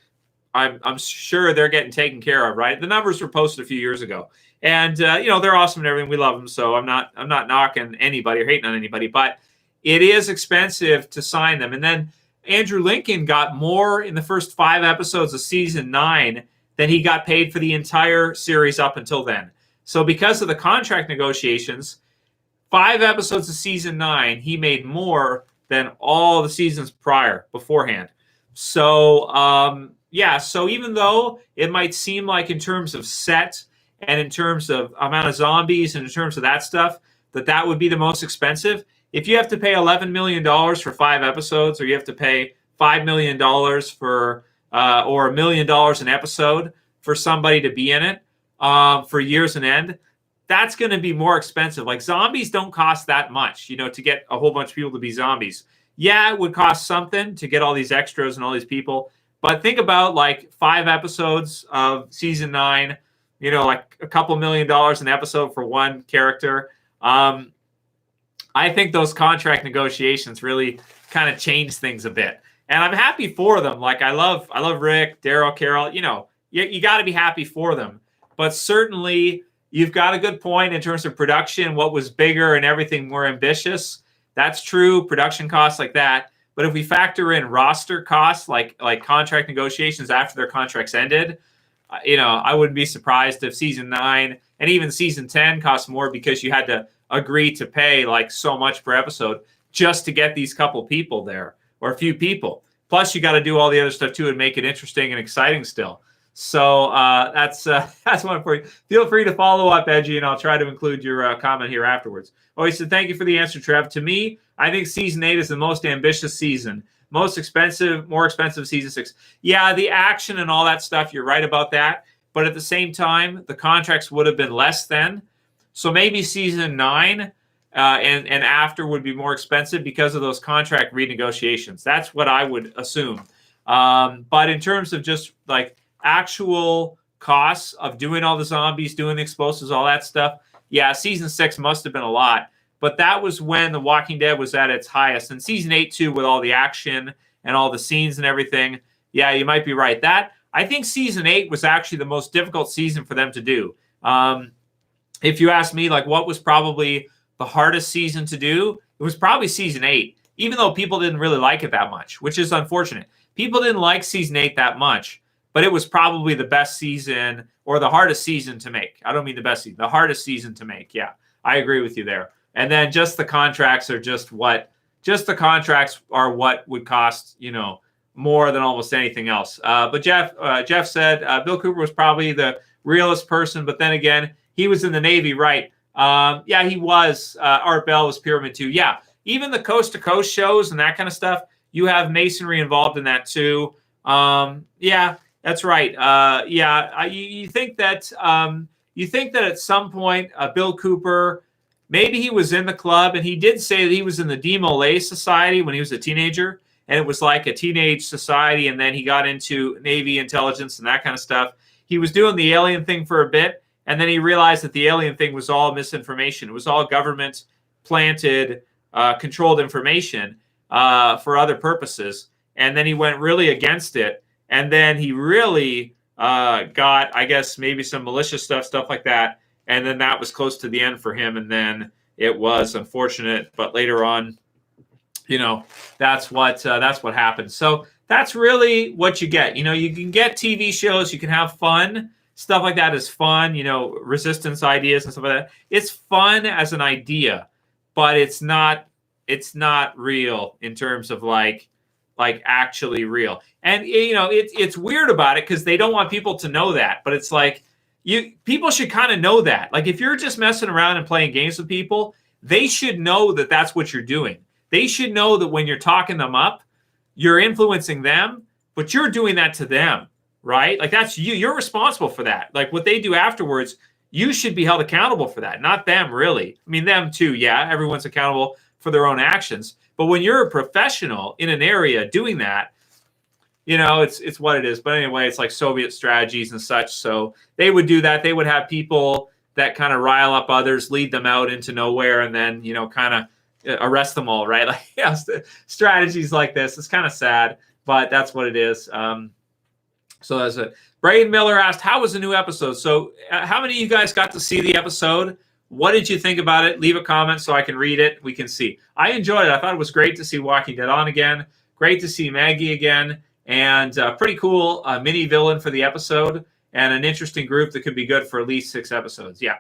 I'm sure they're getting taken care of, right? The numbers were posted a few years ago. And they're awesome and everything. We love them, so I'm not knocking anybody or hating on anybody, but it is expensive to sign them. And then Andrew Lincoln got more in the first 5 episodes of season 9 than he got paid for the entire series up until then. So because of the contract negotiations, 5 episodes of season 9, he made more than all the seasons beforehand. So yeah, so even though it might seem like in terms of set and in terms of amount of zombies and in terms of that stuff, that would be the most expensive, if you have to pay $11 million for 5 episodes, or you have to pay $5 million for or $1 million an episode for somebody to be in it for years on end, that's going to be more expensive. Like, zombies don't cost that much, to get a whole bunch of people to be zombies. Yeah, it would cost something to get all these extras and all these people. But think about like 5 episodes of season 9, like a couple $1 million an episode for one character. I think those contract negotiations really kind of changed things a bit. And I'm happy for them. Like, I love Rick, Daryl, Carol. You got to be happy for them. But certainly, you've got a good point in terms of production, what was bigger and everything more ambitious. That's true, production costs like that. But if we factor in roster costs, like contract negotiations after their contracts ended, I wouldn't be surprised if season 9 and even season 10 cost more, because you had to agree to pay like so much per episode just to get these couple people there, or a few people. Plus, you got to do all the other stuff too and make it interesting and exciting still. So that's one for you. Feel free to follow up, Edgy, and I'll try to include your comment here afterwards. Oh, he said, thank you for the answer, Trev. To me, I think season 8 is the most ambitious season. Most expensive, more expensive season 6. Yeah, the action and all that stuff, you're right about that. But at the same time, the contracts would have been less then. So maybe season 9 and after would be more expensive because of those contract renegotiations. That's what I would assume. But in terms of just like actual costs of doing all the zombies, doing the explosives, all that stuff, yeah, season 6 must have been a lot. But that was when The Walking Dead was at its highest. And season 8, too, with all the action and all the scenes and everything, yeah, you might be right. I think season 8 was actually the most difficult season for them to do. If you ask me, like, what was probably the hardest season to do, it was probably season 8, even though people didn't really like it that much, which is unfortunate. People didn't like season 8 that much, but it was probably the best season or the hardest season to make. I don't mean the best season, the hardest season to make. Yeah, I agree with you there. And then just the contracts are just the contracts are what would cost, more than almost anything else. But Jeff said Bill Cooper was probably the realest person, but then again, he was in the Navy, right? Yeah, he was. Art Bell was Pyramid 2. Yeah, even the Coast to Coast shows and that kind of stuff, you have masonry involved in that too. Yeah, that's right. You think that at some point, Bill Cooper, maybe he was in the club, and he did say that he was in the Demolay Society when he was a teenager, and it was like a teenage society, and then he got into Navy intelligence and that kind of stuff. He was doing the alien thing for a bit, and then he realized that the alien thing was all misinformation. It was all government-planted, controlled information for other purposes, and then he went really against it, and then he really got, I guess, maybe some malicious stuff like that, and then that was close to the end for him, and then it was unfortunate. But later on, that's what happened. So that's really what you get. You can get TV shows, you can have fun. Stuff like that is fun, resistance ideas and stuff like that. It's fun as an idea, but it's not real in terms of like actually real. And it's weird about it because they don't want people to know that, but it's like people should kind of know that. Like if you're just messing around and playing games with people, they should know that that's what you're doing. They should know that when you're talking them up, you're influencing them, but you're doing that to them, right? Like that's you. You're responsible for that. Like what they do afterwards, you should be held accountable for that, not them really. I mean, them too, yeah, everyone's accountable for their own actions. But when you're a professional in an area doing that, it's what it is. But anyway, it's like Soviet strategies and such. So they would do that. They would have people that kind of rile up others, lead them out into nowhere, and then, kind of arrest them all, right? Like, yeah, strategies like this. It's kind of sad, but that's what it is. So that's it. Braden Miller asked, how was the new episode? So how many of you guys got to see the episode? What did you think about it? Leave a comment so I can read it. We can see. I enjoyed it. I thought it was great to see Walking Dead on again. Great to see Maggie again. And pretty cool mini villain for the episode. And an interesting group that could be good for at least 6 episodes. Yeah.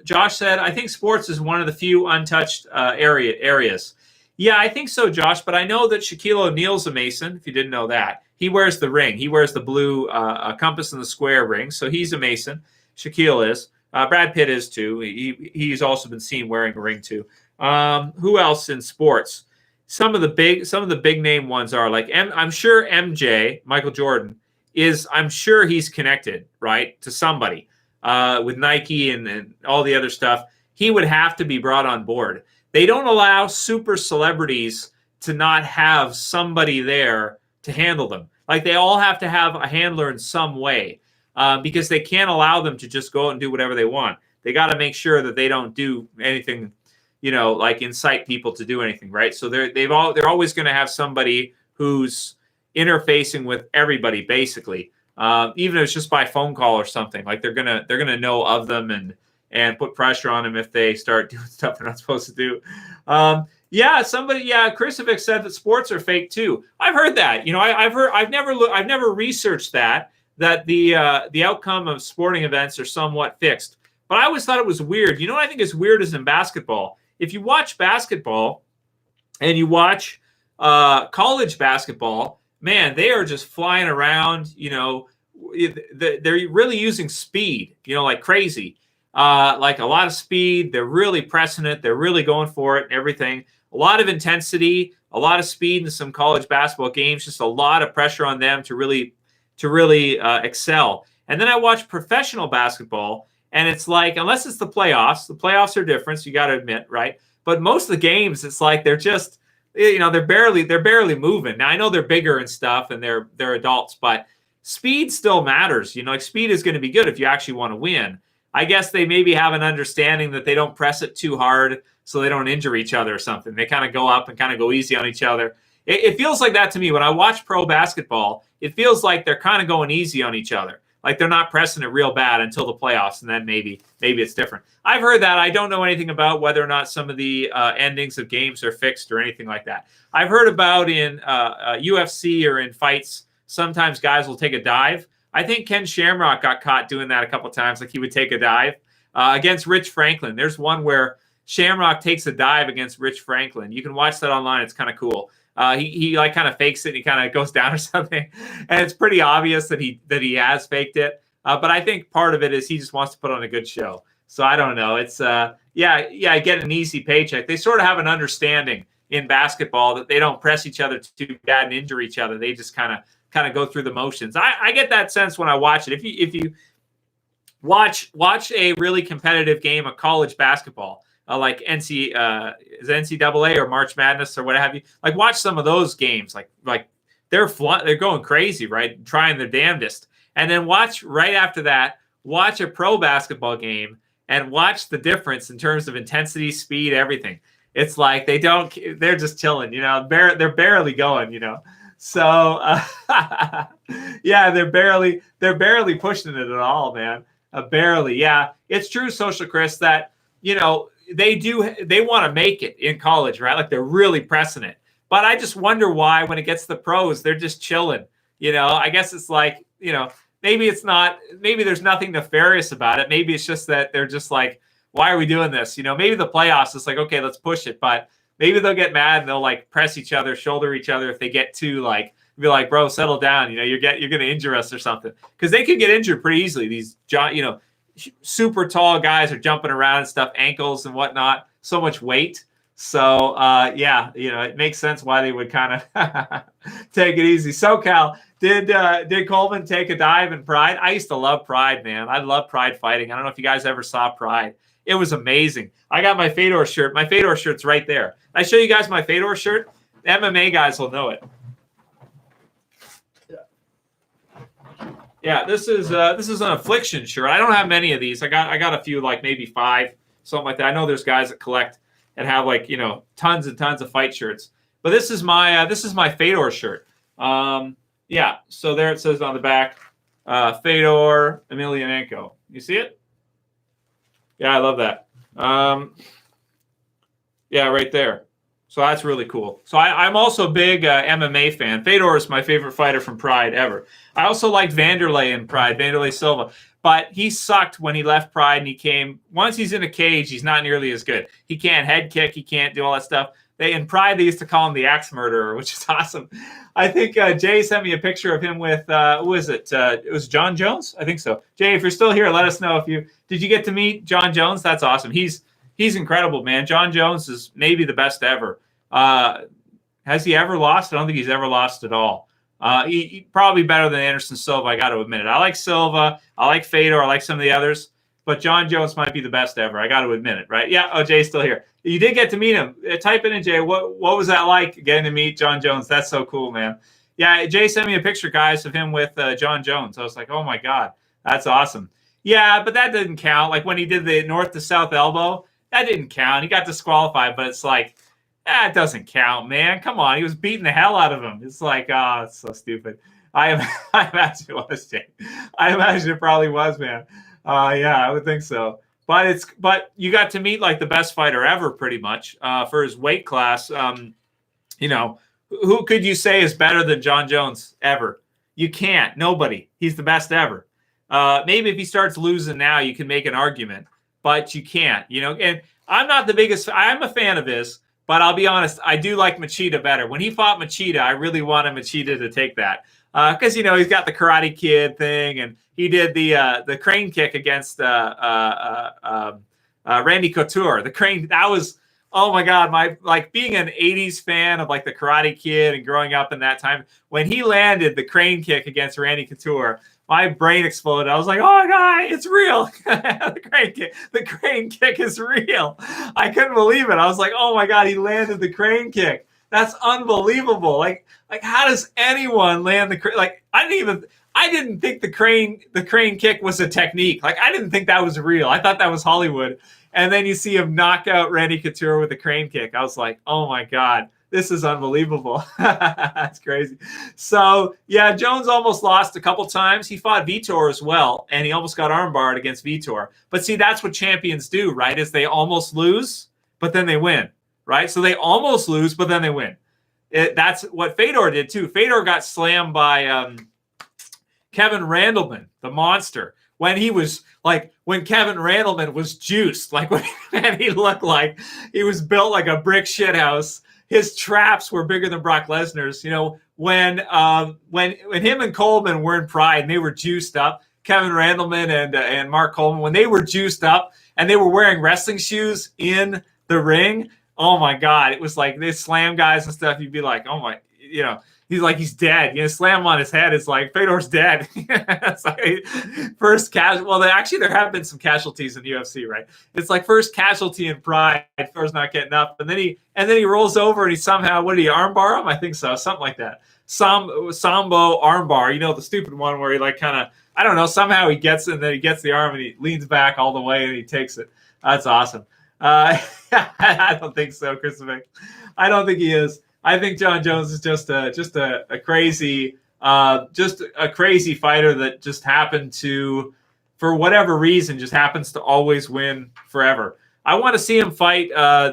Josh said, I think sports is one of the few untouched areas. Yeah, I think so, Josh. But I know that Shaquille O'Neal's a Mason, if you didn't know that. He wears the ring. He wears the blue compass and the square ring. So he's a Mason. Shaquille is. Brad Pitt is too. He's also been seen wearing a ring too. Who else in sports? Some of the big name ones are like I'm sure MJ, Michael Jordan, is. I'm sure he's connected, right, to somebody with Nike and all the other stuff. He would have to be brought on board. They don't allow super celebrities to not have somebody there to handle them. Like they all have to have a handler in some way. Because they can't allow them to just go out and do whatever they want. They got to make sure that they don't do anything, like incite people to do anything, right? So they're always going to have somebody who's interfacing with everybody, basically, even if it's just by phone call or something. Like they're gonna know of them and put pressure on them if they start doing stuff they're not supposed to do. Kristovic said that sports are fake too. I've heard that. I've never researched that the outcome of sporting events are somewhat fixed. But I always thought it was weird. What I think is weird is in basketball. If you watch basketball and you watch college basketball, man, they are just flying around, they're really using speed, like crazy, like a lot of speed. They're really pressing it. They're really going for it and everything. A lot of intensity, a lot of speed in some college basketball games, just a lot of pressure on them to really excel. And then I watch professional basketball, and it's like, unless it's the playoffs are different, so you got to admit, right? But most of the games, it's like they're just, they're barely moving. Now I know they're bigger and stuff, and they're adults, but speed still matters. Like speed is going to be good if you actually want to win. I guess they maybe have an understanding that they don't press it too hard so they don't injure each other or something. They kind of go up and kind of go easy on each other. It feels like that to me when I watch pro basketball. It feels like they're kind of going easy on each other. Like they're not pressing it real bad until the playoffs, and then maybe it's different. I've heard that. I don't know anything about whether or not some of the endings of games are fixed or anything like that. I've heard about in UFC or in fights, sometimes guys will take a dive. I think Ken Shamrock got caught doing that a couple of times, like he would take a dive against Rich Franklin. There's one where Shamrock takes a dive against Rich Franklin. You can watch that online. It's kind of cool. He like kind of fakes it and he kind of goes down or something. And it's pretty obvious that he has faked it. But I think part of it is he just wants to put on a good show. So I don't know. It's get an easy paycheck. They sort of have an understanding in basketball that they don't press each other too bad and injure each other. They just kind of go through the motions. I get that sense when I watch it. If you watch a really competitive game of college basketball, like NCAA or March Madness or what have you, like watch some of those games. Like they're going crazy, right? Trying their damnedest. And then watch right after that, watch a pro basketball game and watch the difference in terms of intensity, speed, everything. It's like they're just chilling, they're barely going, So yeah, they're barely pushing it at all, man. Barely. Yeah, it's true, Social Chris, that, they want to make it in college, right? Like they're really pressing it. But I just wonder why when it gets to the pros, they're just chilling. I guess it's like, maybe there's nothing nefarious about it. Maybe it's just that they're just like, why are we doing this? Maybe the playoffs, it's like, okay, let's push it. But maybe they'll get mad and they'll like press each other, shoulder each other if they get too like, be like, bro, settle down. You're going to injure us or something. Because they could get injured pretty easily. These, super tall guys are jumping around and stuff, ankles and whatnot, so much weight. So it makes sense why they would kind of take it easy. SoCal, did Coleman take a dive in Pride? I used to love Pride, man. I love Pride fighting. I don't know if you guys ever saw Pride. It was amazing. I got my Fedor shirt. My Fedor shirt's right there. I show you guys my Fedor shirt. MMA guys will know it. Yeah, this is an Affliction shirt. I don't have many of these. I got a few, like maybe 5, something like that. I know there's guys that collect and have like tons and tons of fight shirts. But this is my Fedor shirt. So there it says on the back, Fedor Emelianenko. You see it? Yeah, I love that. Right there. So that's really cool. So I'm also a big MMA fan. Fedor is my favorite fighter from Pride ever. I also liked Vanderlei in Pride, Vanderlei Silva. But he sucked when he left Pride and once he's in a cage, he's not nearly as good. He can't head kick. He can't do all that stuff. In Pride, they used to call him the Axe Murderer, which is awesome. I think Jay sent me a picture of him with, who is it? It was John Jones? I think so. Jay, if you're still here, let us know did you get to meet John Jones? That's awesome. He's incredible, man. John Jones is maybe the best ever. Has he ever lost? I don't think he's ever lost at all. He probably better than Anderson Silva, I got to admit it. I like Silva. I like Fedor. I like some of the others. But John Jones might be the best ever. I got to admit it, right? Yeah. Oh, Jay's still here. You did get to meet him. Type in, Jay. What was that like getting to meet John Jones? That's so cool, man. Yeah, Jay sent me a picture, guys, of him with John Jones. I was like, oh my God, that's awesome. Yeah, but that didn't count. Like when he did the north to south elbow, that didn't count. He got disqualified, but it's like, it doesn't count, man. Come on. He was beating the hell out of him. It's like, it's so stupid. I imagine it was, Jay. I imagine it probably was, man. I would think so. But you got to meet like the best fighter ever, pretty much, for his weight class. Who could you say is better than John Jones ever? You can't. Nobody. He's the best ever. Maybe if he starts losing now, you can make an argument, but you can't. And I'm not the biggest. I'm a fan of his, but I'll be honest. I do like Machida better. When he fought Machida, I really wanted Machida to take that. because he's got the Karate Kid thing, and he did the crane kick against Randy Couture. The crane, that was, oh my God, my, like, being an 80s fan of like the Karate Kid and growing up in that time, when he landed the crane kick against Randy Couture, my brain exploded. I was like, oh my God, it's real. The crane kick is real. I couldn't believe it. I was like, oh my God, he landed the crane kick. That's unbelievable. Like how does anyone land the crane? Like, I didn't think the crane kick was a technique. Like, I didn't think that was real. I thought that was Hollywood. And then you see him knock out Randy Couture with a crane kick. I was like, oh my God, this is unbelievable. That's crazy. So, yeah, Jones almost lost a couple times. He fought Vitor as well, and he almost got armbarred against Vitor. But see, that's what champions do, right? Is they almost lose, but then they win, right? So they almost lose, but then they win. That's what Fedor did too. Fedor got slammed by Kevin Randleman, the monster, when Kevin Randleman was juiced, like when he looked like he was built like a brick shithouse. His traps were bigger than Brock Lesnar's. When him and Coleman were in Pride and they were juiced up, Kevin Randleman and Mark Coleman, when they were juiced up and they were wearing wrestling shoes in the ring, oh my God, it was like they slam guys and stuff. You'd be like, oh my, he's like, he's dead. Slam him on his head. It's like, Fedor's dead. It's like first casualty. Well, there have been some casualties in the UFC, right? It's like first casualty in Pride. Fedor's not getting up. And then he rolls over and he somehow, what did he armbar him? I think so. Something like that. Sambo armbar, the stupid one where he like kind of, I don't know, somehow he gets it and then he gets the arm and he leans back all the way and he takes it. That's awesome. I don't think so, Christopher. I don't think he is. I think John Jones is just a crazy fighter that just happened to, for whatever reason, just happens to always win forever. I want to see him fight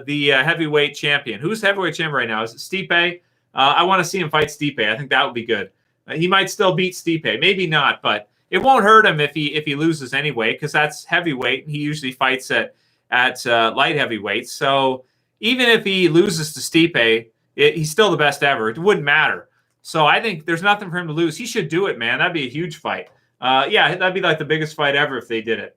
the heavyweight champion. Who's heavyweight champion right now? Is it Stipe? I want to see him fight Stipe. I think that would be good. He might still beat Stipe, maybe not, but it won't hurt him if he loses anyway, because that's heavyweight, and he usually fights at light heavyweight. So even if he loses to Stipe, he's still the best ever. It wouldn't matter. So I think there's nothing for him to lose. He should do it, man. That'd be a huge fight. Yeah, that'd be like the biggest fight ever if they did it.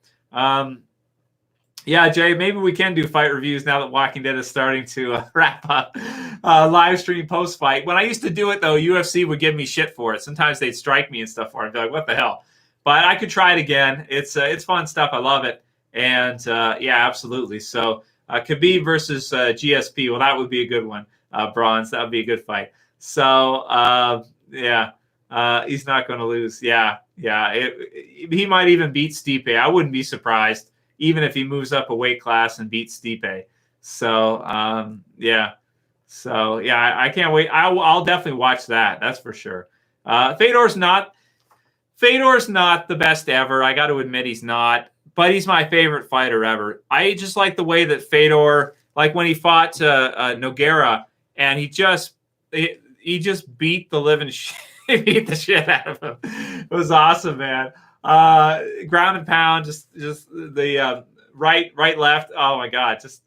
Yeah, Jay, maybe we can do fight reviews now that Walking Dead is starting to wrap up. Live stream post-fight. When I used to do it, though, UFC would give me shit for it. Sometimes they'd strike me and stuff for it. I'd be like, what the hell? But I could try it again. It's fun stuff. I love it. And, yeah, absolutely. So Khabib versus GSP, well, that would be a good one. Bronze, that would be a good fight. So, yeah, he's not going to lose. Yeah. He might even beat Stipe. I wouldn't be surprised, even if he moves up a weight class and beats Stipe. So, yeah. So, yeah, I can't wait. I'll definitely watch that. That's for sure. Fedor's not the best ever. I got to admit he's not. But he's my favorite fighter ever. I just like the way that Fedor, like when he fought Nogueira, and he just beat the living shit, beat the shit out of him. It was awesome, man. Ground and pound, just the right, left. Oh my God, just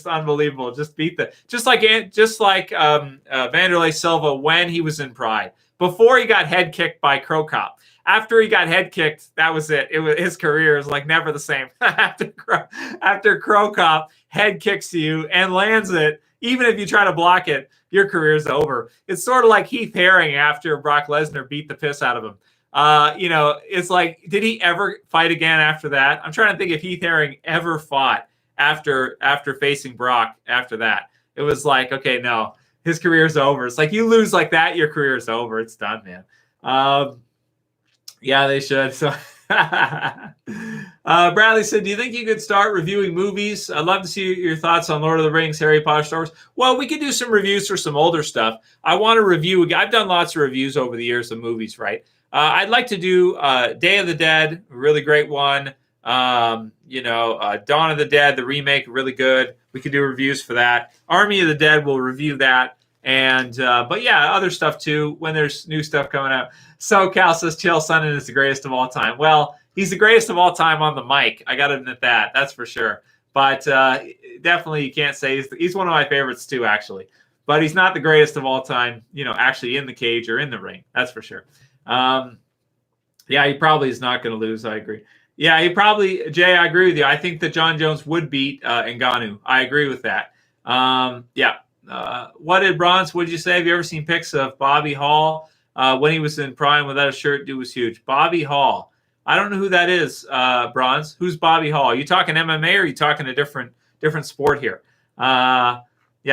unbelievable. Just like Vanderlei Silva when he was in Pride, before he got head kicked by Crow Cop. After he got head kicked, that was it. His career is like never the same. After Crow Cop head kicks you and lands it, even if you try to block it, your career's over. It's sort of like Heath Herring after Brock Lesnar beat the piss out of him. It's like, did he ever fight again after that? I'm trying to think if Heath Herring ever fought after facing Brock after that. It was like, okay, no, his career's over. It's like you lose like that, your career's over. It's done, man. Yeah, they should. So Bradley said, do you think you could start reviewing movies? I'd love to see your thoughts on Lord of the Rings, Harry Potter, Star Wars. Well, we could do some reviews for some older stuff. I want to review. I've done lots of reviews over the years of movies, right? I'd like to do Day of the Dead, a really great one. Dawn of the Dead, the remake, really good. We could do reviews for that. Army of the Dead, we'll review that. And but yeah, other stuff too when there's new stuff coming out. So Cal says Chael Sonnen is the greatest of all time. Well, he's the greatest of all time on the mic. I got to admit that. That's for sure. But definitely you can't say he's one of my favorites too, actually. But he's not the greatest of all time, actually in the cage or in the ring. That's for sure. Yeah, he probably is not going to lose. I agree. Yeah, he probably, Jay, I agree with you. I think that John Jones would beat Ngannou. I agree with that. Yeah. What did Bronze, what did you say? Have you ever seen pics of Bobby Hall when he was in prime without a shirt? Dude was huge. Bobby Hall. I don't know who that is, Bronze. Who's Bobby Hall? Are you talking MMA or are you talking a different sport here? Yeah,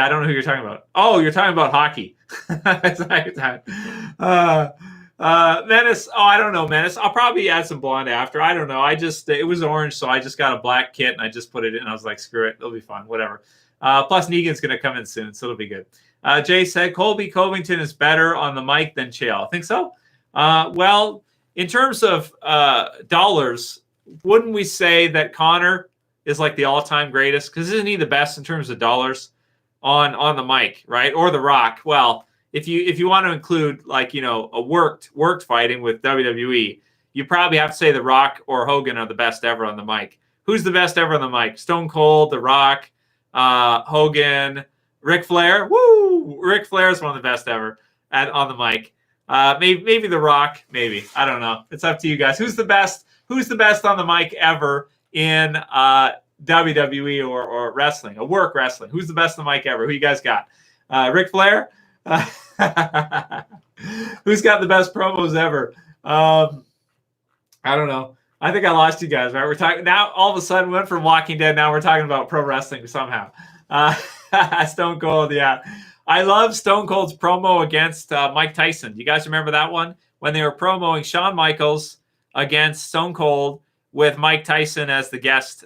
I don't know who you're talking about. Oh, you're talking about hockey. Menace. Oh, I don't know, Menace. I'll probably add some blonde after. I don't know. It was orange, so I just got a black kit and I just put it in. I was like, screw it. It'll be fun. Whatever. Plus, Negan's going to come in soon, so it'll be good. Jay said, Colby Covington is better on the mic than Chael. I think so. Well, in terms of dollars, wouldn't we say that Connor is like the all-time greatest? Because isn't he the best in terms of dollars on the mic, right? Or The Rock? Well, if you want to include like, a worked fighting with WWE, you probably have to say The Rock or Hogan are the best ever on the mic. Who's the best ever on the mic? Stone Cold, The Rock, Hogan, Ric Flair. Woo! Ric Flair is one of the best ever on the mic. Maybe The Rock. Maybe, I don't know. It's up to you guys. Who's the best? Who's the best on the mic ever in WWE or wrestling? A work wrestling. Who's the best on the mic ever? Who you guys got? Ric Flair. Who's got the best promos ever? I don't know. I think I lost you guys, right? We're talking now. All of a sudden, we went from Walking Dead. Now we're talking about pro wrestling somehow. Stone Cold, yeah. I love Stone Cold's promo against Mike Tyson. Do you guys remember that one? When they were promoting Shawn Michaels against Stone Cold with Mike Tyson as the guest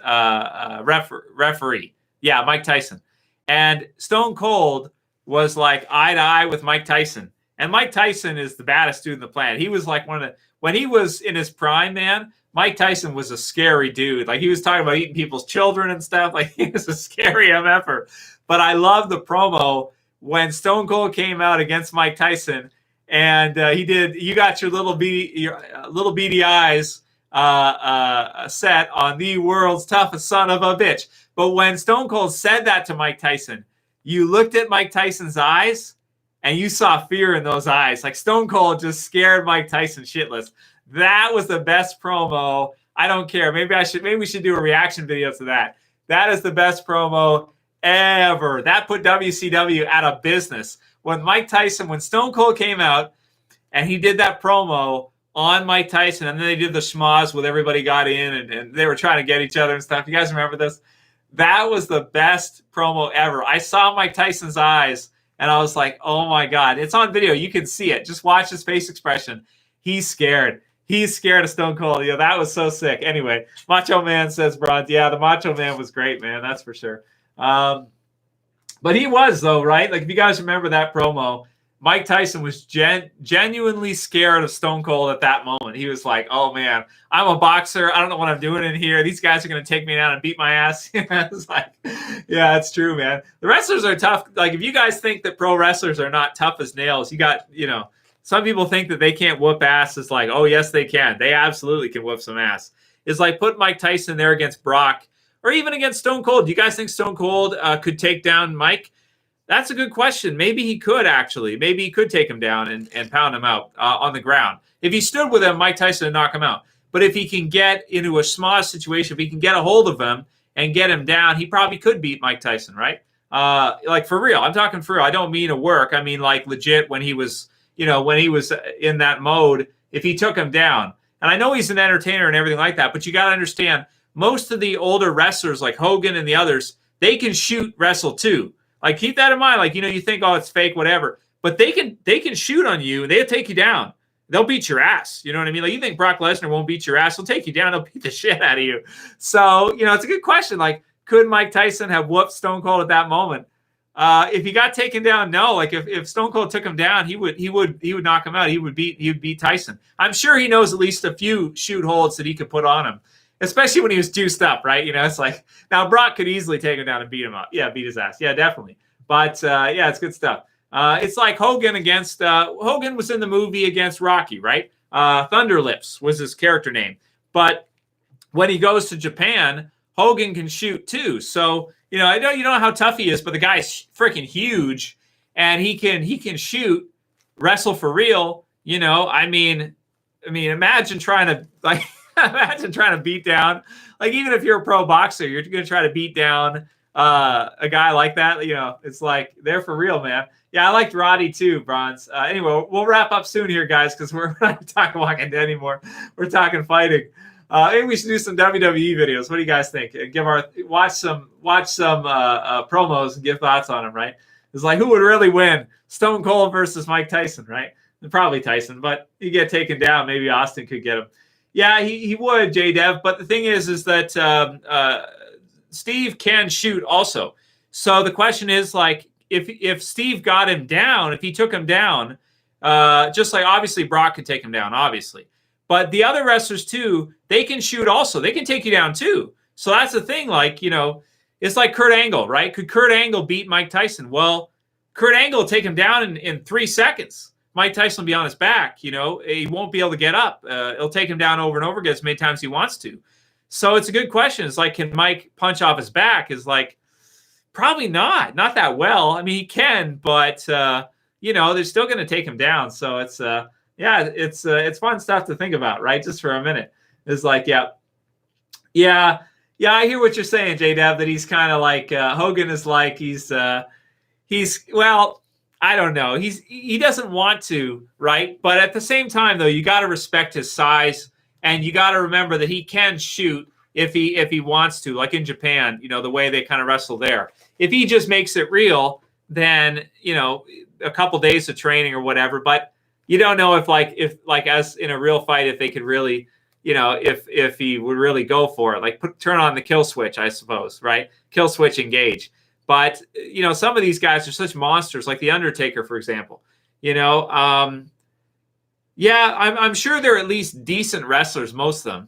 referee. Yeah, Mike Tyson. And Stone Cold was like eye to eye with Mike Tyson. And Mike Tyson is the baddest dude in the planet. He was like when he was in his prime, man, Mike Tyson was a scary dude. Like he was talking about eating people's children and stuff. Like he was a scary MFer. But I love the promo when Stone Cold came out against Mike Tyson and he did, you got your little beady eyes set on the world's toughest son of a bitch. But when Stone Cold said that to Mike Tyson, you looked at Mike Tyson's eyes and you saw fear in those eyes. Like Stone Cold just scared Mike Tyson shitless. That was the best promo. I don't care. Maybe we should do a reaction video to that. That is the best promo ever. That put WCW out of business. When Stone Cold came out and he did that promo on Mike Tyson, and then they did the schmoz with everybody got in and they were trying to get each other and stuff. You guys remember this? That was the best promo ever. I saw Mike Tyson's eyes and I was like, oh my God. It's on video. You can see it. Just watch his face expression. He's scared. He's scared of Stone Cold. Yeah, that was so sick. Anyway, Macho Man says, Bronze. Yeah, the Macho Man was great, man. That's for sure. But he was, though, right? Like, if you guys remember that promo, Mike Tyson was genuinely scared of Stone Cold at that moment. He was like, oh, man, I'm a boxer. I don't know what I'm doing in here. These guys are going to take me down and beat my ass. It's like, yeah, it's true, man. The wrestlers are tough. Like, if you guys think that pro wrestlers are not tough as nails, you got, some people think that they can't whoop ass. It's like, oh, yes, they can. They absolutely can whoop some ass. It's like put Mike Tyson there against Brock or even against Stone Cold. Do you guys think Stone Cold could take down Mike? That's a good question. Maybe he could, actually. Maybe he could take him down and pound him out on the ground. If he stood with him, Mike Tyson would knock him out. But if he can get into a schmoz situation, if he can get a hold of him and get him down, he probably could beat Mike Tyson, right? Like, for real. I'm talking for real. I don't mean a work. I mean, like, legit when he was, when he was in that mode, if he took him down. And I know he's an entertainer and everything like that, but you got to understand, most of the older wrestlers like Hogan and the others, they can wrestle too. Like, keep that in mind. Like, you think, oh, it's fake, whatever. But they can shoot on you and they'll take you down. They'll beat your ass. You know what I mean? Like, you think Brock Lesnar won't beat your ass? He'll take you down. He'll beat the shit out of you. So, it's a good question. Like, could Mike Tyson have whooped Stone Cold at that moment? If he got taken down, no. Like, if Stone Cold took him down, he would knock him out. He would beat Tyson. I'm sure he knows at least a few shoot holds that he could put on him, especially when he was juiced up, right? It's like, now Brock could easily take him down and beat him up. Yeah, beat his ass. Yeah, definitely. But yeah, it's good stuff. It's like Hogan Hogan was in the movie against Rocky, right? Thunder Lips was his character name. But when he goes to Japan, Hogan can shoot too. So, I know you know how tough he is, but the guy's freaking huge and he can shoot, wrestle for real, imagine trying to imagine trying to beat down, like, even if you're a pro boxer, you're going to try to beat down a guy like that. It's like, they're for real, man. Yeah, I liked Roddy too, Bronze. Anyway, we'll wrap up soon here, guys, because we're not talking Walking Dead anymore. We're talking fighting. Maybe we should do some WWE videos. What do you guys think? Watch some promos and give thoughts on them, right? It's like, who would really win? Stone Cold versus Mike Tyson, right? Probably Tyson, but you get taken down. Maybe Austin could get him. Yeah, he would, J-Dev. But the thing is that Steve can shoot also. So the question is, like, if Steve got him down, if he took him down, just like obviously Brock could take him down, obviously. But the other wrestlers too, they can shoot also. They can take you down too. So that's the thing. Like, it's like Kurt Angle, right? Could Kurt Angle beat Mike Tyson? Well, Kurt Angle will take him down in 3 seconds. Mike Tyson will be on his back. He won't be able to get up. He'll take him down over and over again as many times as he wants to. So it's a good question. It's like, can Mike punch off his back? Is like, probably not that well. I mean, he can, but they're still going to take him down. So it's it's fun stuff to think about, right? Just for a minute. It's like, yeah, I hear what you're saying, J-Dab, that he's kind of like Hogan is like, he's well, I don't know. He doesn't want to, right? But at the same time, though, you got to respect his size, and you got to remember that he can shoot if he wants to, like in Japan, the way they kind of wrestle there. If he just makes it real, then a couple days of training or whatever. But you don't know if as in a real fight, if they could really, if he would really go for it, like turn on the kill switch, I suppose, right? Kill switch, engage. But some of these guys are such monsters, like the Undertaker, for example. I'm sure they're at least decent wrestlers, most of them.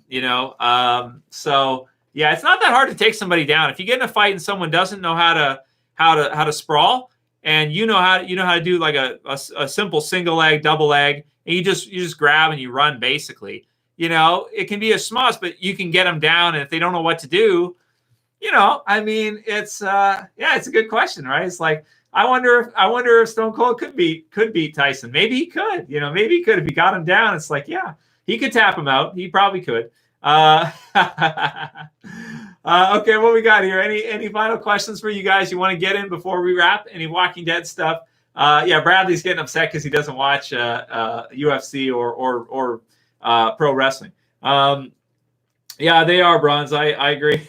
So yeah, it's not that hard to take somebody down. If you get in a fight and someone doesn't know how to sprawl, and you know how to do like a simple single leg, double leg, and you just grab and you run, basically. It can be a smuss, but you can get them down, and if they don't know what to do, it's it's a good question, right? It's like, I wonder if Stone Cold could beat Tyson. Maybe he could. Maybe he could if he got him down. It's like, yeah, he could tap him out. He probably could. Okay, what we got here? Any final questions for you guys you want to get in before we wrap? Any Walking Dead stuff? Bradley's getting upset because he doesn't watch UFC or pro wrestling. Yeah, they are, Bronze. I agree.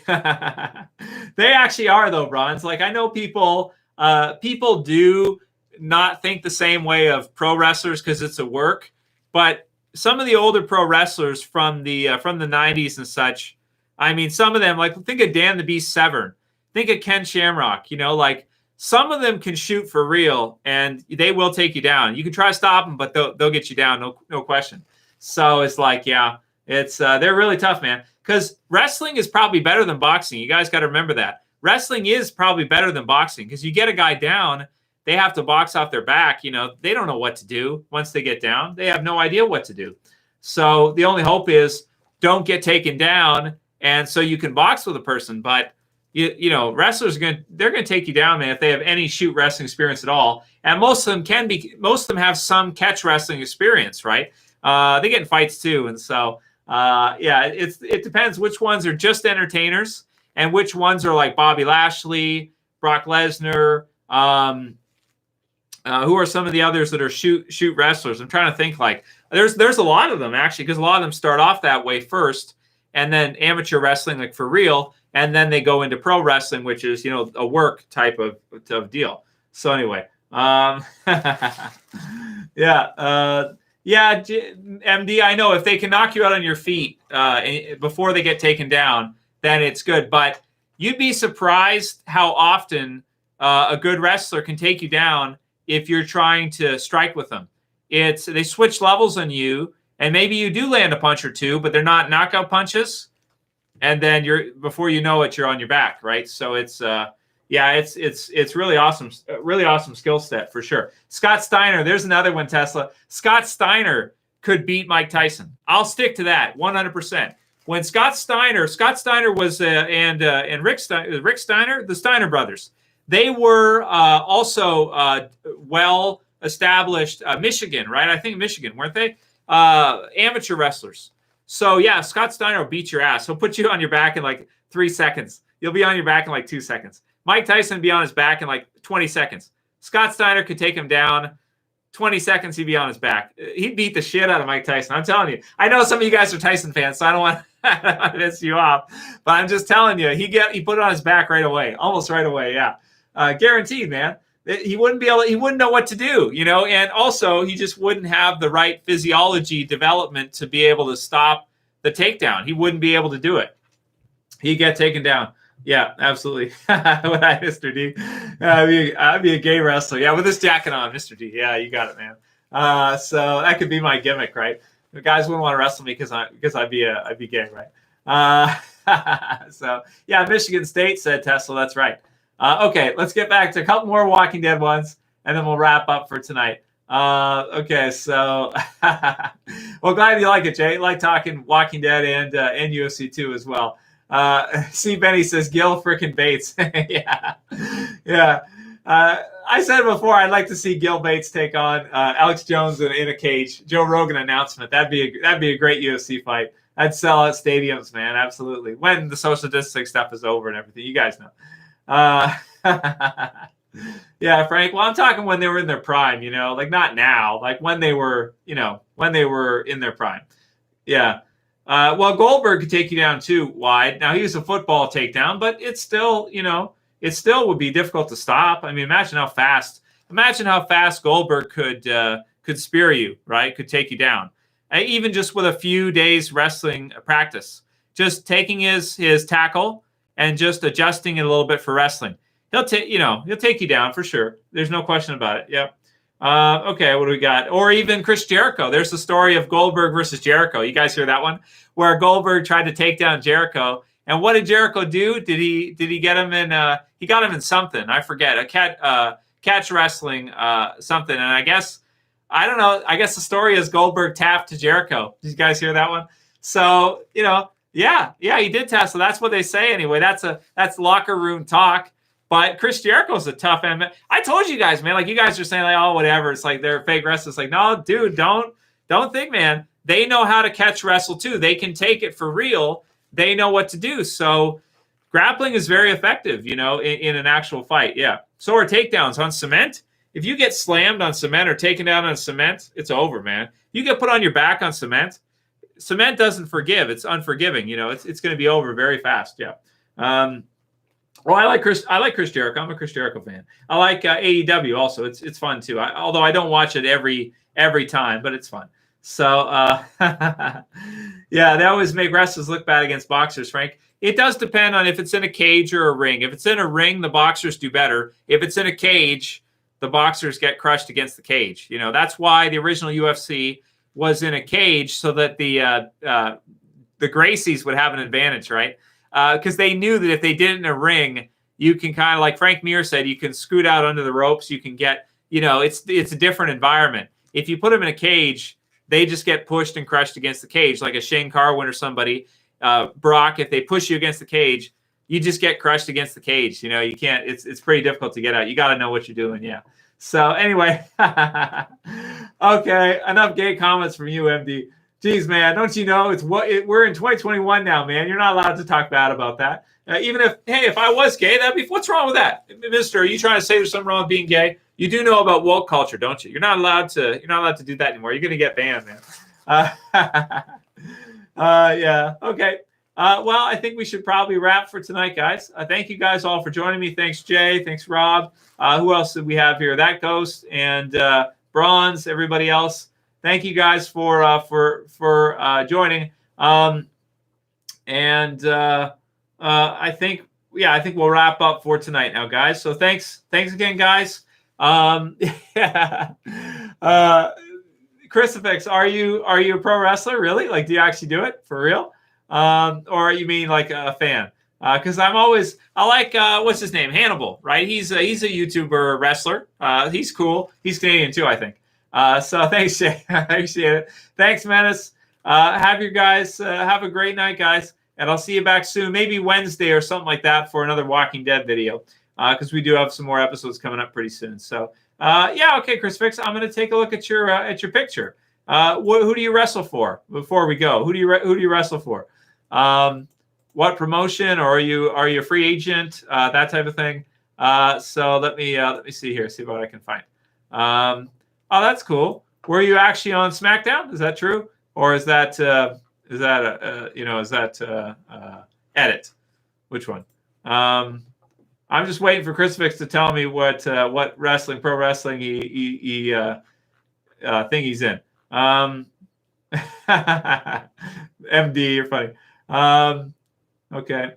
They actually are, though, Bronze. Like, I know people do not think the same way of pro wrestlers because it's a work, but some of the older pro wrestlers from the 90s and such, I mean, some of them, like, think of Dan the Beast Severn, think of Ken Shamrock, like, some of them can shoot for real and they will take you down. You can try to stop them, but they'll get you down, no question. So it's like, yeah, it's they're really tough, man. Because wrestling is probably better than boxing. You guys got to remember that. Wrestling is probably better than boxing because you get a guy down, they have to box off their back. They don't know what to do once they get down. They have no idea what to do. So the only hope is don't get taken down, and so you can box with a person. But wrestlers they're gonna take you down, man, if they have any shoot wrestling experience at all. And most of them have some catch wrestling experience, right? They get in fights too, and so. It depends which ones are just entertainers and which ones are like Bobby Lashley, Brock Lesnar. Who are some of the others that are shoot wrestlers? I'm trying to think. Like there's a lot of them actually, because a lot of them start off that way first, and then amateur wrestling, like for real, and then they go into pro wrestling, which is a work type of deal. So anyway, Yeah, MD, I know if they can knock you out on your feet before they get taken down, then it's good. But you'd be surprised how often a good wrestler can take you down if you're trying to strike with them. They switch levels on you, and maybe you do land a punch or two, but they're not knockout punches. And then before you know it, you're on your back, right? So it's really awesome skill set for sure. Scott Steiner, there's another one, Tesla. Scott Steiner could beat Mike Tyson. I'll stick to that 100%. When Scott Steiner was and Rick Steiner, the Steiner brothers, they were also well established Michigan, right? I think Michigan, weren't they? Amateur wrestlers. So yeah, Scott Steiner will beat your ass. He'll put you on your back in like 3 seconds. You'll be on your back in like 2 seconds. Mike Tyson will be on his back in like 20 seconds. Scott Steiner could take him down. 20 seconds, he'd be on his back. He'd beat the shit out of Mike Tyson. I'm telling you. I know some of you guys are Tyson fans, so I don't want to piss you off. But I'm just telling you, he put it on his back right away. Almost right away, yeah. Guaranteed, man. He wouldn't know what to do, and also he just wouldn't have the right physiology development to be able to stop the takedown. He wouldn't be able to do it. He'd get taken down. Yeah, absolutely. Mr. D. I'd be a gay wrestler. Yeah, with this jacket on, Mr. D. Yeah, you got it, man. So that could be my gimmick, right? The guys wouldn't want to wrestle me because I'd be gay, right? So yeah, Michigan State said Tesla. That's right. Okay, let's get back to a couple more Walking Dead ones, and then we'll wrap up for tonight. Okay, so well, glad you like it, Jay. I like talking Walking Dead and UFC 2 as well. C. Benny says Gil frickin' Bates. yeah. I said before I'd like to see Gil Bates take on Alex Jones in a cage. Joe Rogan announcement. That'd be a great UFC fight. I'd sell out stadiums, man. Absolutely. When the social distancing stuff is over and everything, you guys know. Yeah, Frank. Well, I'm talking when they were in their prime. Like not now. Like when they were, when they were in their prime. Yeah. Well, Goldberg could take you down too wide. Now he was a football takedown, but it's still, it still would be difficult to stop. I mean, imagine how fast Goldberg could spear you, right? Could take you down, even just with a few days wrestling practice. Just taking his tackle and just adjusting it a little bit for wrestling. He'll take you down for sure. There's no question about it. Yep. Okay, what do we got? Or even Chris Jericho. There's the story of Goldberg versus Jericho. You guys hear that one? Where Goldberg tried to take down Jericho. And what did Jericho do? Did he get him in he got him in something. I forget. Catch wrestling something. And I guess the story is Goldberg tapped to Jericho. Did you guys hear that one? So, yeah, he did tap. So that's what they say anyway. That's locker room talk. But Chris Jericho's a tough MMA. I told you guys, man. Like you guys are saying, like, oh, whatever. It's like they're fake wrestlers. Like, no, dude, don't think, man. They know how to catch wrestle too. They can take it for real. They know what to do. So grappling is very effective, in an actual fight. Yeah. So are takedowns on cement. If you get slammed on cement or taken down on cement, it's over, man. You get put on your back on cement. Cement doesn't forgive. It's unforgiving. It's going to be over very fast. Yeah. Well, I like Chris Jericho. I'm a Chris Jericho fan. I like AEW also. It's fun too. Although I don't watch it every time, but it's fun. So yeah, they always make wrestlers look bad against boxers, Frank. It does depend on if it's in a cage or a ring. If it's in a ring, the boxers do better. If it's in a cage, the boxers get crushed against the cage. That's why the original UFC was in a cage so that the Gracies would have an advantage, right? Because they knew that if they did it in a ring, you can kind of, like Frank Mir said, you can scoot out under the ropes. You can get, it's a different environment. If you put them in a cage, they just get pushed and crushed against the cage, like a Shane Carwin or somebody. Brock, if they push you against the cage, you just get crushed against the cage. You can't. It's pretty difficult to get out. You got to know what you're doing. Yeah. So anyway, okay, enough gay comments from you, MD. Jeez, man, don't you know we're in 2021 now, man. You're not allowed to talk bad about that. Even if I was gay, what's wrong with that, Mister? Are you trying to say there's something wrong with being gay? You do know about woke culture, don't you? You're not allowed to do that anymore. You're going to get banned, man. Yeah. Okay. Well, I think we should probably wrap for tonight, guys. Thank you guys all for joining me. Thanks, Jay. Thanks, Rob. Who else did we have here? That Ghost and Bronze. Everybody else. Thank you guys for joining. I think we'll wrap up for tonight now, guys. So thanks again, guys. Crucifix, are you a pro wrestler? Really? Like, do you actually do it for real? Or you mean like a fan? Because I like what's his name? Hannibal, right? He's a YouTuber wrestler. He's cool. He's Canadian too, I think. So thanks, Jay. I appreciate it. Thanks, Menace. Have a great night, guys. And I'll see you back soon, maybe Wednesday or something like that for another Walking Dead video. because we do have some more episodes coming up pretty soon. So yeah, okay, Chris Fix, I'm going to take a look at your picture. Who do you wrestle for? Before we go, who do you wrestle for? What promotion, or are you a free agent? That type of thing. So let me see here, see what I can find. Oh, that's cool. Were you actually on SmackDown? Is that true, or is that edit? Which one? I'm just waiting for Chris Fix to tell me what wrestling, pro wrestling he thing he's in. MD, you're funny. Okay.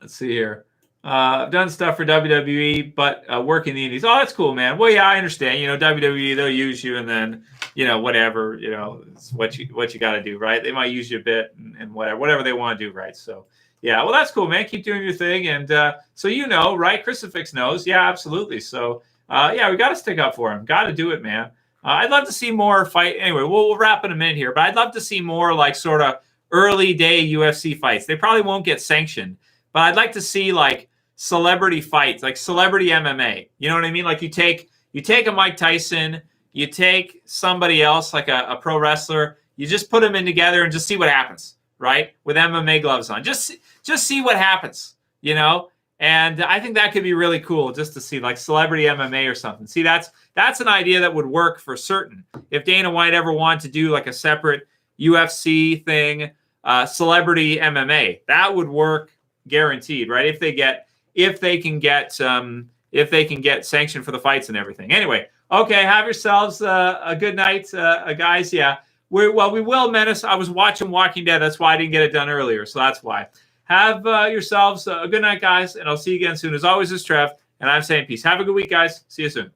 Let's see here. I've done stuff for WWE, but working the indies. Oh, that's cool, man. Well, yeah, I understand. WWE, they'll use you, and then, whatever, it's what you got to do, right? They might use you a bit and whatever they want to do, right? So, yeah, well, that's cool, man. Keep doing your thing. And so, right? Crucifix knows. Yeah, absolutely. So, yeah, we got to stick up for him. Got to do it, man. I'd love to see more fight. Anyway, we'll wrap in a minute here, but I'd love to see more like sort of early day UFC fights. They probably won't get sanctioned, but I'd like to see like celebrity fights, like celebrity MMA. You know what I mean? Like you take a Mike Tyson, you take somebody else like a pro wrestler, you just put them in together and just see what happens, right? With MMA gloves on, just see what happens, And I think that could be really cool just to see like celebrity MMA or something. See, that's an idea that would work for certain. If Dana White ever wanted to do like a separate UFC thing, celebrity MMA, that would work guaranteed, right? If they can get sanctioned for the fights and everything. Anyway, okay, have yourselves a good night, guys. Yeah, we will menace. I was watching Walking Dead. That's why I didn't get it done earlier. So that's why. Have yourselves a good night, guys, and I'll see you again soon. As always, this is Trev, and I'm saying peace. Have a good week, guys. See you soon.